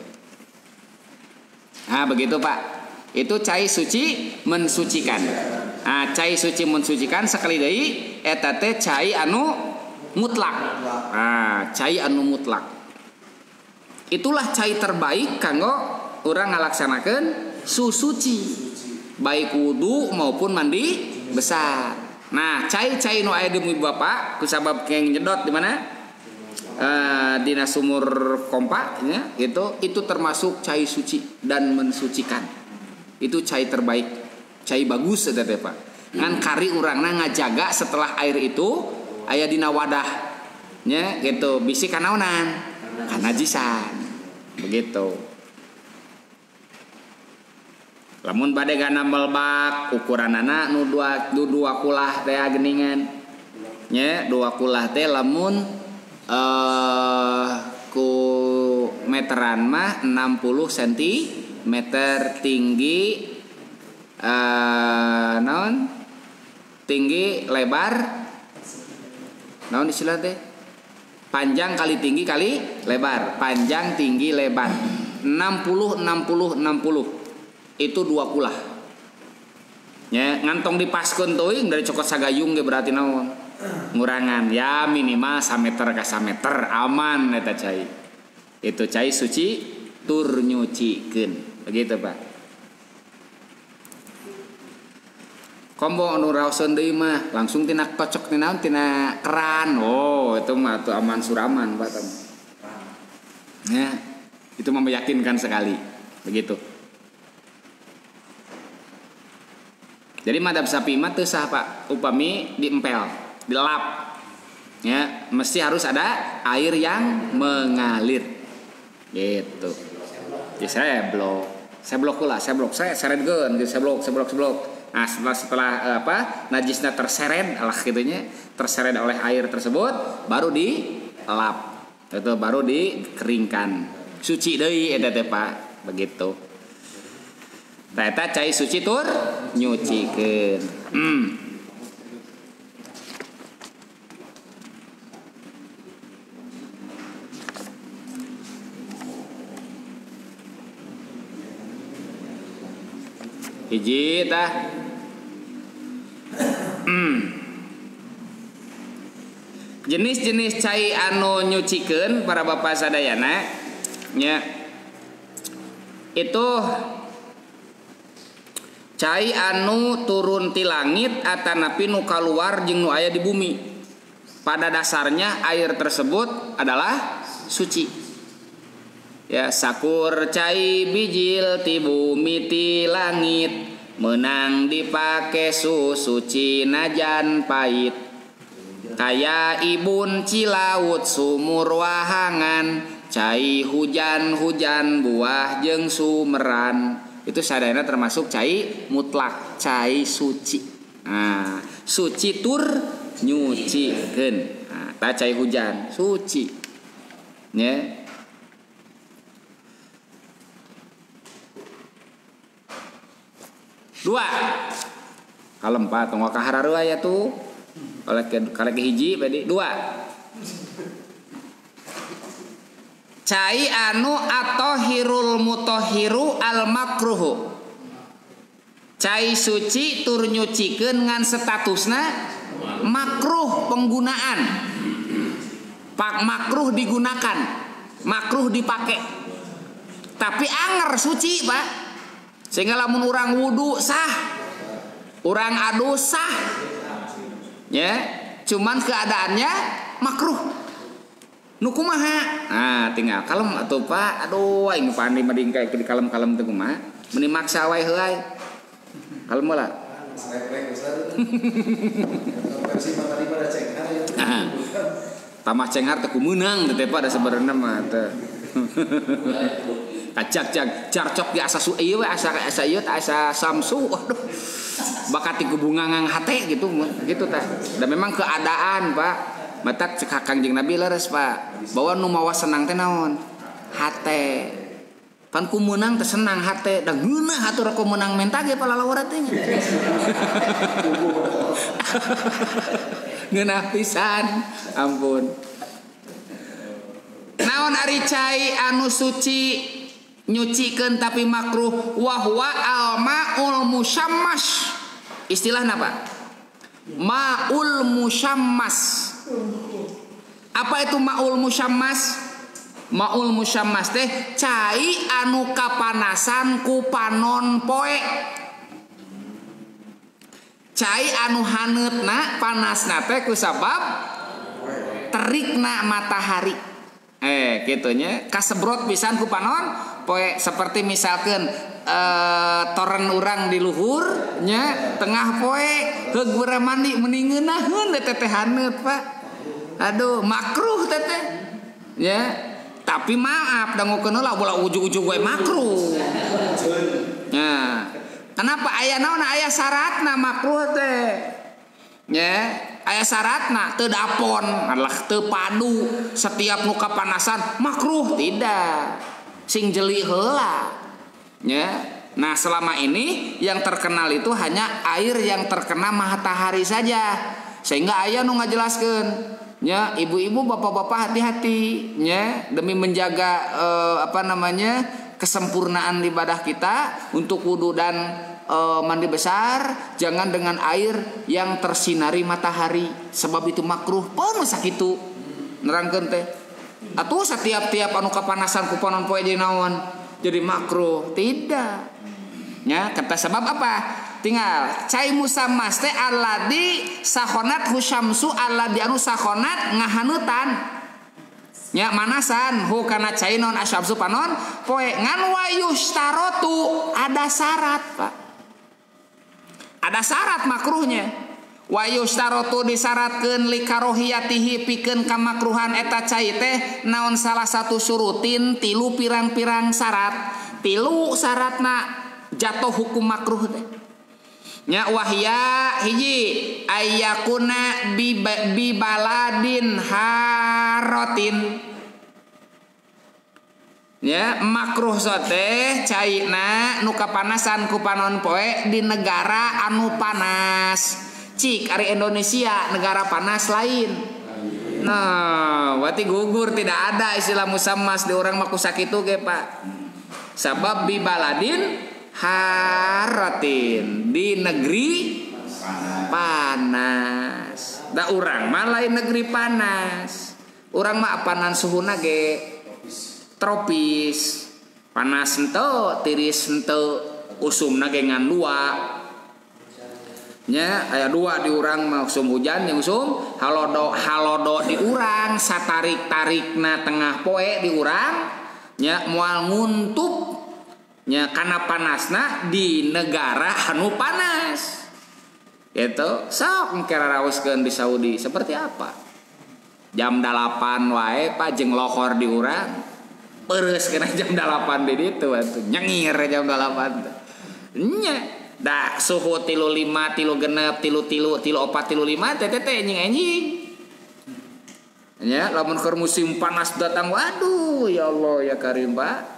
Nah begitu Pak. Itu cai suci mensucikan. Nah cai suci mensucikan sekali deui eta teh cai anu mutlak. Nah cai anu mutlak. Itulah cai terbaik kanggo urang ngalaksanakeun suci. Baik wudu maupun mandi besar. Nah cai-cai nu aya di Bapak kusabab keng nyedot di mana? Dina sumur pompa ya, itu termasuk cai suci dan mensucikan. Itu cai terbaik, cai bagus eta teh Pak. Ngan kari urangna ngajaga setelah air itu aya dina wadah nya gitu bisi kanaonan kanajisan begitu. Lamun bade gana melbak ukuranana nu dua kulah teh geuningan nya dua kulah teh lamun ku meteran mah 60 cm tinggi naon tinggi lebar naon istilah teh panjang kali tinggi kali lebar panjang tinggi lebar 60 itu dua kulah ya ngantong dipaskeun teuing dari cokot sagayung ge berarti naon ngurangan ya minimal 1 meter ka 1 meter aman eta cai itu cai suci tur nyucikeun begitu Pak. Kombo anu raoseun deui mah langsung tina kocok tina naon tina keran. Oh, itu mah tuh aman suraman Pak. Ya, itu mah meyakinkan sekali. Begitu. Jadi madhab Syafi'i mah teu sah Pak, upami diempel, dilap. Ya, mesti harus ada air yang mengalir. Gitu. Jadi seblok pula, seblok saya seredkeun gitu seblok. Nah, setelah najisnya terseret lah gitunya, terseret oleh air tersebut baru dilap. Itu baru dikeringkan. Suci deui eta teh Pak, begitu. Eta cai suci tur nyucikeun. Hiji tah jenis-jenis cai anu nyucikeun para bapak sadayana nya itu cai anu turun ti langit atanapi nu kaluar jeung nu aya di bumi. Pada dasarnya air tersebut adalah suci. Ya sakur cai bijil ti bumi ti langit menang dipake suci najan pait kaya ibun cilaut sumur wahangan cai hujan-hujan buah jeung sumeran. Itu sadayana termasuk cai mutlak, cai suci. Nah, suci tur nyucikeun. Nah, ta cai hujan suci. Ya. Dua, kalem Pak tong kaharareua aya tuh oleh ke hiji bade dua cai anu atohirul mutohiru al makruhu cai suci tur nyucikeun ngan statusna makruh penggunaan pak makruh digunakan makruh dipakai tapi anger suci Pak sehingga lamun urang wudu sah urang adu sah ya cuman keadaannya makruh nu kumaha nah tinggal kalem atuh Pak aduh aing pandi mading kae di kalem-kalem teh kumaha meni maksa wae heula kalem lah versi materi pada cenghar tamah cenghar teh kumeunang teh pada sebenarnya mah teh kacak carcok di asa ieu we asa ieu asa samsu aduh bakat ti kubungangang hate gitu teh dan memang keadaan Pak matak cek Kangjeng Nabi leres Pak bahwa nu mawa senang teh naon hate pan ku meunang teh senang hate da geunah hatur ku meunang menta ge palalawara teh geunah pisan ampun naon ari cai anu suci nyucikeun tapi makruh wa huwa al maul musyammas istilahna Pak maul musyammas apa itu maul musyammas maul musyammas teh cai anu kapanasan ku panon poe cai anu haneutna panasna teh ku sabab terikna matahari gitunya kasebrot pisan ku panon poe seperti misalkan toren urang di luhur nya tengah poe heug mandi mending ngeunaheun teh haneut Pak aduh makruh teh ya tapi maaf dangukeun lah bola ujug-ujug we makruh ya kenapa aya naon aya syaratna makruh teh ya aya syaratna teu dapon adalah teu padu setiap nu kapanasan makruh tidak sing jeli heula ya nah selama ini yang terkenal itu hanya air yang terkena matahari saja sehingga aya nu ngajelaskeun nya ibu-ibu bapak-bapak hati-hati nya demi menjaga kesempurnaan ibadah kita untuk wudu dan mandi besar jangan dengan air yang tersinari matahari sebab itu makruh pun sakitu nerangkeun teh atuh setiap anu kapanasan ku panon poe jadi naon jadi makruh tidak nya kata sebab apa tinggal cai musammas teh alladzi sakhonat husyamsu alladzi anu sakhonat ngahanutan nya manasan hu kana cai non asyamsu panon poe ngan wayustarotu ada syarat Pak ada syarat makruhnya wayustarotu disyaratkeun likarohiyatihi pikeun kamakruhan eta cai teh naon salah satu surutin tilu pirang-pirang syarat tilu syaratna jatuh hukum makruh teh nya wahya hiji ayyakuna bi baladin harotin ya makruh sote caina nu kapanasan ku panon poe di negara anu panas cik ari Indonesia negara panas lain nah berarti gugur tidak ada istilah musammas di orang maku sakitu ge Pak sabab bi baladin haratin di negeri panas da urang mah lain negeri panas urang mah panan suhuna ge tropis panas henteu tiris henteu usumna ge ngan dua nya aya dua di urang mah usum hujan jeung usum halodo di urang satarik-tarikna tengah poe di urang nya moal nguntup nya kana panasna di negara anu panas gitu sok kira raoskeun di Saudi seperti apa jam 8 wae Pak jeung lohor di urang peureus kena jam 8 di ditu atuh nyengir jam 8 nya da suhu 35 36 33 34 35 teh anjing nya lamun keur musim panas datang waduh ya Allah ya Karim Pak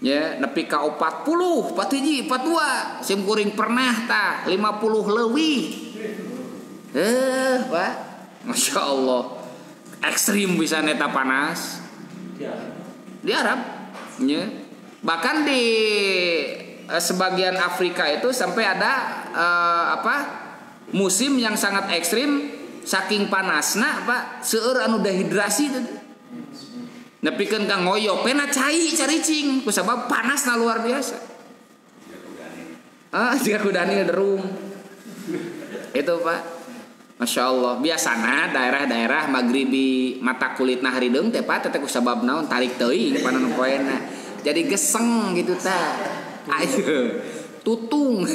Ya nepi ka 40 41 42 sim kuring pernah tah 50 leuwih Pak Masya Allah ekstrim bisa neta panas di Arab ya. Bahkan di sebagian Afrika itu sampai ada musim yang sangat ekstrim saking panasna Pak seueur anu dehidrasi nepikeun ka ngoyo pena cai caricing kusabab panasna luar biasa. Jika kudani derung itu Pak Masya Allah biasana daerah-daerah maghribi mata kulitna harideung teh Pak teh kusabab naon tarik teuing panon poena jadi geseng gitu tah ayo tutung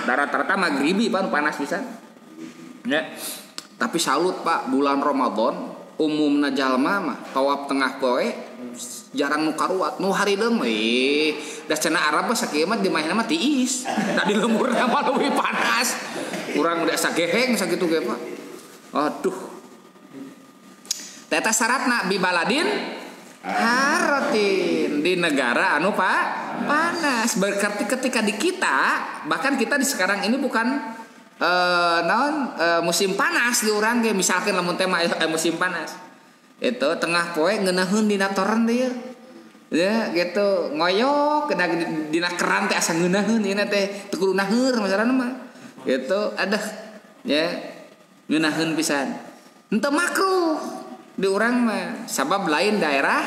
rata-rata maghribi Pak panas pisan ya. Tapi salut Pak bulan Ramadan umumna jalma mah tawaf tengah poe jarang nu karuat nu harideung da cenah Arab sakieu mah di mahna mah tiis tadi lemurna mah leuwih panas urang udah sageheng sakitu ge Pak aduh teta syaratna bi baladin haratin di negara anu Pak panas berarti ketika di kita bahkan kita di sekarang ini bukan musim panas di urang ge misalkan lamun teh musim panas itu tengah poe ngeunaheun dina toren dia ya gitu ngoyok kena dina keran teh asa ngeunaheun ieu teh teu kudu naheur masalahna mah gitu adah ya ngeunaheun pisan henteu makruh di urang mah sabab lain daerah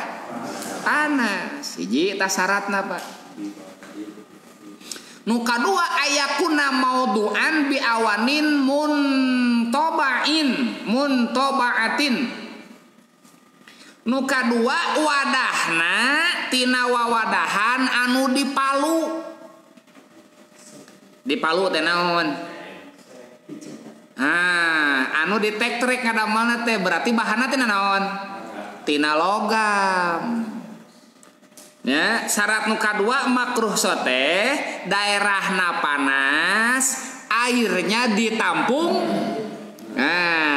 panas hiji eta syaratna Pak. Nu kadua ayakuna maudu'an bi awanin muntobaatin. Nu kadua wadahna tina wawadahan anu dipalu. Dipalu teh naon? Anu ditek-trek ngadamelna teh berarti bahanna tina naon? Tina logam. Ya, syarat nu kadua makruh sote daerahna panas airnya ditampung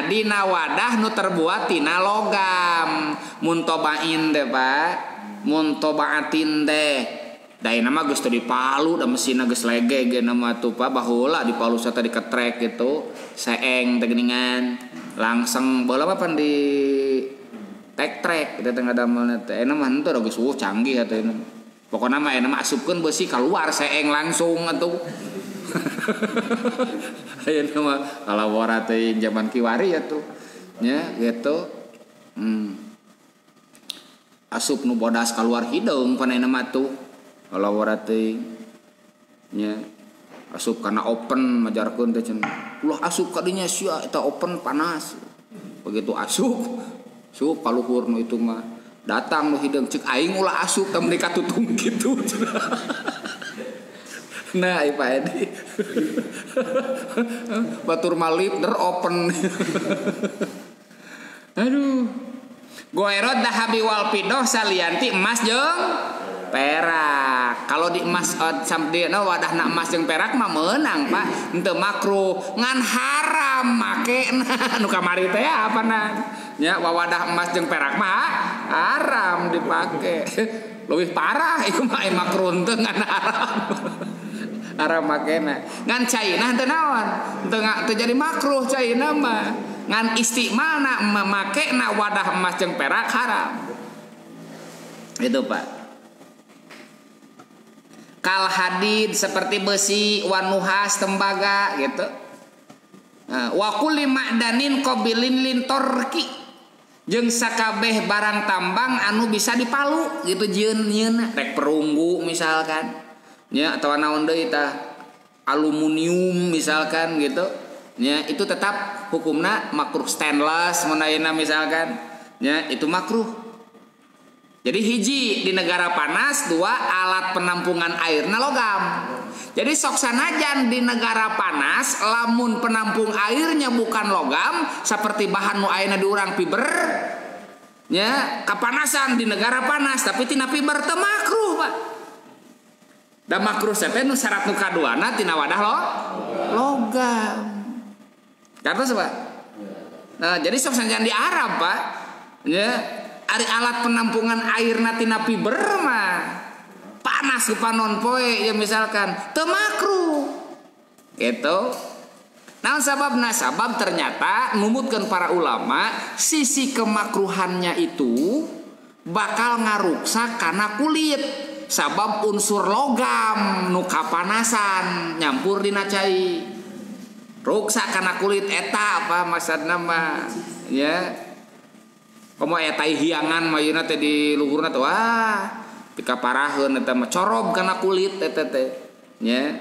dina wadah nu terbuat tina logam muntobain teh Pak muntobaatin teh daina mah geus teu dipalu da mesinna geus lege ge nama tuh Pak baheula dipalu sata diketrek gitu seeng teh geuningan langsung baheula mah pan di tek-trek kita tengah damelna teh enak mah henteu geus canggih atuh enak. Pokona mah enak mah asupkeun beusi keluar seeng langsung atuh. Ayeuna mah kalawara teh zaman kiwari atuh. Nya gitu. Asup nu bodas keluar hideung panena mah tuh. Kalawara teh nya asup kana open majarkeun teh cenah. Ulah asup ka dinya sia eta open panas. Begitu asup sup paluhur nu itu mah datang nu hideung ceuk aing ulah asup teh meuli katutung kitu. Nah Pak Edi. Batur malip der open. Aduh. Goerot dahabi wal fidoh salianti emas jeung perak. Kalau di emas samdeuna wadahna emas jeung perak mah meunang Pak. Henteu makruh ngan haram make nu kamari teh apana. Nya wawadah emas jeung perak mah haram dipake. Leuwih parah ieu mah makruh teu ngan haram. Haram makena. Ngan caina teu naon? Teu jadi makruh caina mah. Ngan istimalna mamakena wadah emas jeung perak haram. Itu Pak. Kal hadid seperti besi, wanuhas, tembaga gitu. Wa kulli ma'danin qabilin lin torki. Jeung sakabeh barang tambang anu bisa dipalu gitu jieun-jieunna rek perunggu misalkan nya atawa naon deui tah aluminium misalkan gitu nya itu tetap hukumna makruh stainless mun ayeuna misalkan nya itu makruh. Jadi hiji di negara panas, dua alat penampungan airna logam. Jadi sok sanajan di negara panas lamun penampung airnya bukan logam seperti bahan nu ayeuna diurang fiber nya kapanasan di negara panas tapi tina fiber teu makruh Pak. Da makruh teh nu syarat nu kaduana tina wadah logam. Kartos Pak? Nah, jadi sebenarnya di Arab Pak, ya, ari alat penampungan air tina fiber mah panas ke panon poe ya misalkan teu makruh. Gitu. Nah sababna sabab ternyata numutkeun para ulama sisi kemakruhannya itu bakal ngaruksak karena kulit sabab unsur logam nu kapanasan nyampur dina cai. Ruksak karena kulit eta apa maksudna mah ya. Komo eta hiangan mah yeuna teh di luhurna teh wah pikaparaheun eta mah corob karena kulit eta teh nya.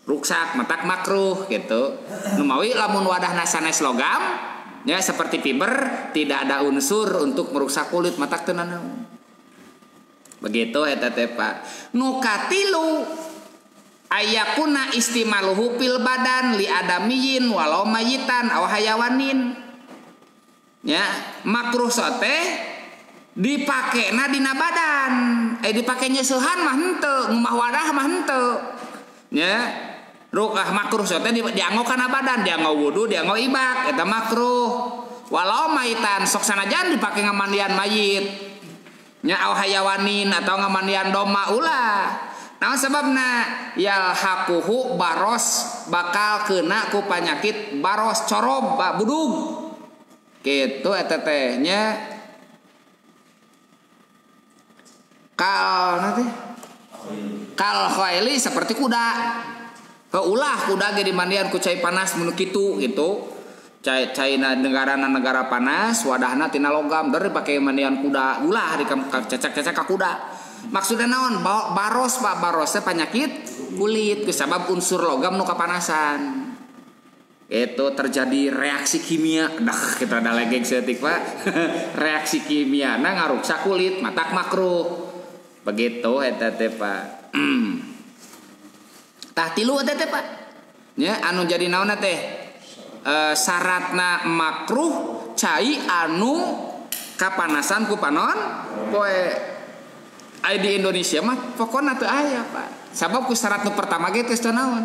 Ruksak matak makruh gitu. Nu mawi lamun wadahna sanes logam ya seperti fiber tidak ada unsur untuk merusak kulit matak teu nanaon. Begitu eta teh Pak. Nu katilu ayakuna istimaluhu fil badan li adamiyin walau mayitan aw hayawanin. Ya, makruh sote dipakena dina badan. Dipake nyeusehan mah henteu, ngumah wadah mah henteu. Ya. Rukah makruh sote dianggo kana badan, dianggo wudu, dianggo ibak, eta makruh. Walau mayitan sok sanajan dipake ngamandian mayit. Nya aw hayawanin atau ngamandian doma ulah. Nah sebabna yalhaquhu baros bakal kena ku panyakit baros corob budug gitu eta teh nya kal khaili seperti kuda ulah kuda ge dimandian ku cai panas mun kitu gitu cai negara panas wadahna tina logam dari pake mandian kuda ulah dicecek-cecek ka kuda. Maksudnya naon baros Pak barosnya penyakit kulit sebab unsur logam nu kapanasan. Itu terjadi reaksi kimia. Dah kita ada legeng setik Pak. Reaksi kimia nah ngaruksak kulit matak makruh. Begitu eta teh Pak. Tah tilu eta teh Pak. Ya anu jadi naon teh? Syaratna makruh cai anu kapanasan ku panon poe. Di Indonesia mah pokoknya teu aya Pak. Sabab ku syarat nu pertama ge teh naon?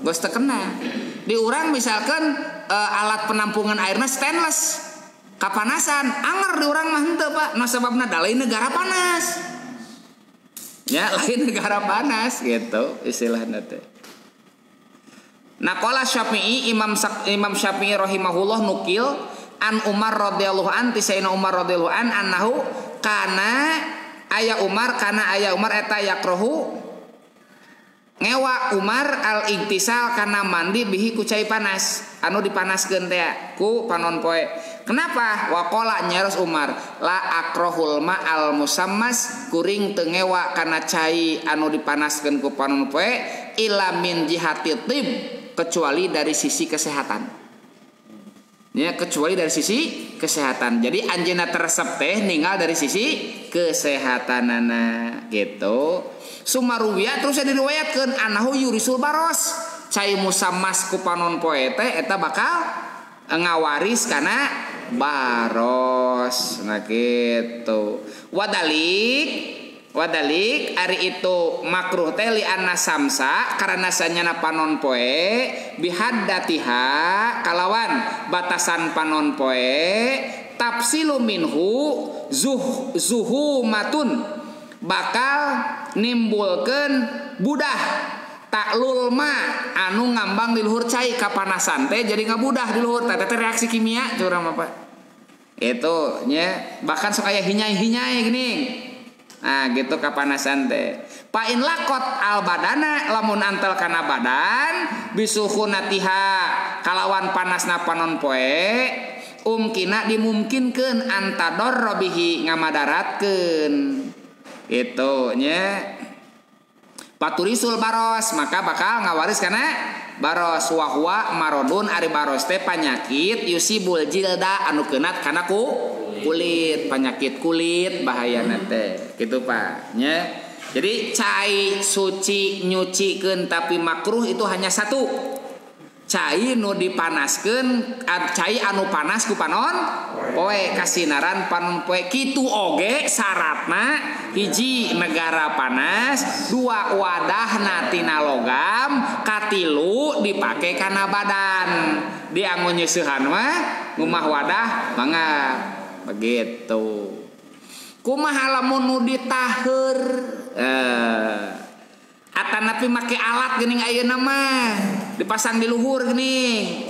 Geus teu kena. Di urang misalkan alat penampungan airna stainless. Kapanasan anger di urang mah henteu Pak. Nah sababna da lain negara panas. Ya lain negara panas gitu istilahna teh. Nah qala Syafi'i Imam Syafi'i rahimahullah nukil an Umar radhiyallahu an tisaina Umar radhiyallahu an annahu kana Ayah Umar karena ayah Umar eta yakrohu ngewa Umar al iktisal karena mandi bihi ku cai panas anu dipanaskeun teh ku panon poe. Kenapa? Waqala nyaros Umar la akrohul ma al musammas kuring teu ngewa kana cai anu dipanaskeun ku panon poe illa min jihati tib kecuali dari sisi kesehatan. Ya kecuali dari sisi kesehatan. Jadi anjeunna teresep teh ninggal dari sisi kesehatanana gitu. Sumaruwiya terus diriwayatkeun anahu yurisul baros. Cai musammas ku panon poe teh eta bakal ngawaris kana baros. Nah gitu. Wadalik ari itu makruh teh li anna samsa karena sanyana panon poe bihaddatiha kalawan batasan panon poe tafsilu minhu zuhumatun bakal nimbulkeun budah taklul ma anu ngambang di luhur cai kapanasan teh jadi ngabudah di luhur teh reaksi kimia curang apa itu nya bahkan sok aya hinyai-hinyai gini. Nah gitu kapanasan teh. Pain lakot al badana lamun antel kana badan bisuhunatiha kalawan panasna panon poe kina dimungkinkeun antador robihi ngamadaratkeun. Itu nya paturisul baros maka bakal ngawaris kana baros wahwa marodun ari baros teh panyakit yusibul jilda anu keunat kana ku kulit penyakit kulit bahayana teh gitu Pak nya. Jadi cai suci nyucikeun tapi makruh itu hanya satu. Cai nu dipanaskeun cai anu panas ku panon poe kasinaran panon poe kitu oge syaratna hiji negara panas dua wadahna tina logam katilu dipake kana badan dianggo nyeusehan mah ngumah wadah mangap begitu. Kumaha lamun nu ditaheur atanapi make alat geuning ayeuna mah dipasang di luhur geuning.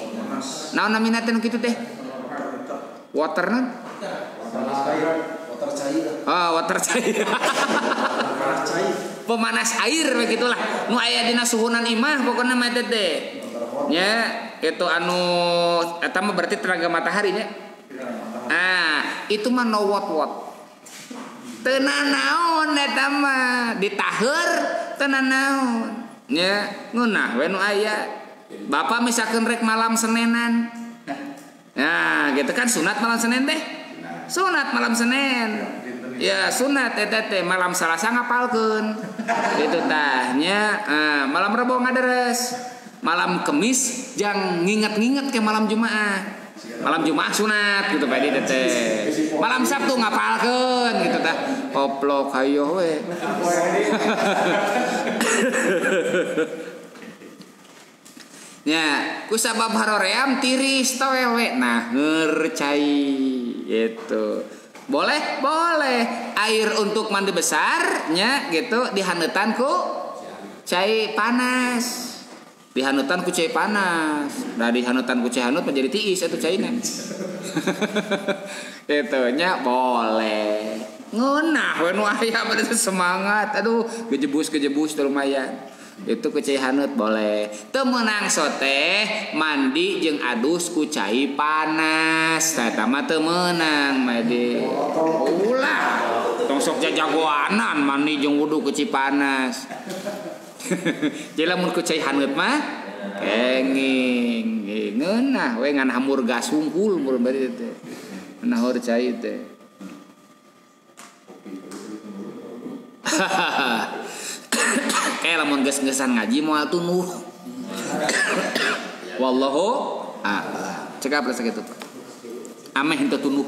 Naon namina teh nu kitu teh? Water non? Water cair. Oh, water cair. Pemanas air begitulah. Nu aya dina suhunan imah pokona mah teh. Nya itu anu eta mah berarti tenaga matahari nya. Itu mah no wat-wat. Teu nanaon eta mah ditaheur teu nanaon. Nya ngeunah we nu aya. Bapak misalkan rek malam Senenan. Nah, gitu kan sunat malam Senin teh. Sunat malam Senin. Ya sunat teh malam Salasa ngapalkeun. Gitu tah nya malam Rebo ngaderes. Malam Kemis jang nginget-nginget ke malam Jumaah. Malam Jumaah sunat gitu Pak di teh. Malam Sabtu ngapalkeun gitu tah. Koplok hayo we. Ya, kusabab haroream tiris tawewe. Nah, ngercai gitu. Boleh? Boleh. Air untuk mandi besar nya gitu dihanetan ku cai panas. Dihanutan ku cai panas. Nah, dihanutan ku cai hanut menjadi tiis itu caina. Itu nya boleh. Ngeunah we nu aya bade semangat. Aduh, gejebus teu lumayan. Itu ku cai hanut boleh. Teu meunang soteh mandi jeung adus ku cai panas. Eta mah teu meunang made. Ulah. Tong sok jagoanan mandi jeung wudu ku cai panas. Jadi lamun ku cai hanut mah kenging. Ngeunah we ngan hamur gas hungkul mun bari teh. Nahor cai teh. Kayak lamun geus-geusan ngaji moal tunuh. Wallahu a'lam. Cekap rasa kitu. Ameh henteu tunuh.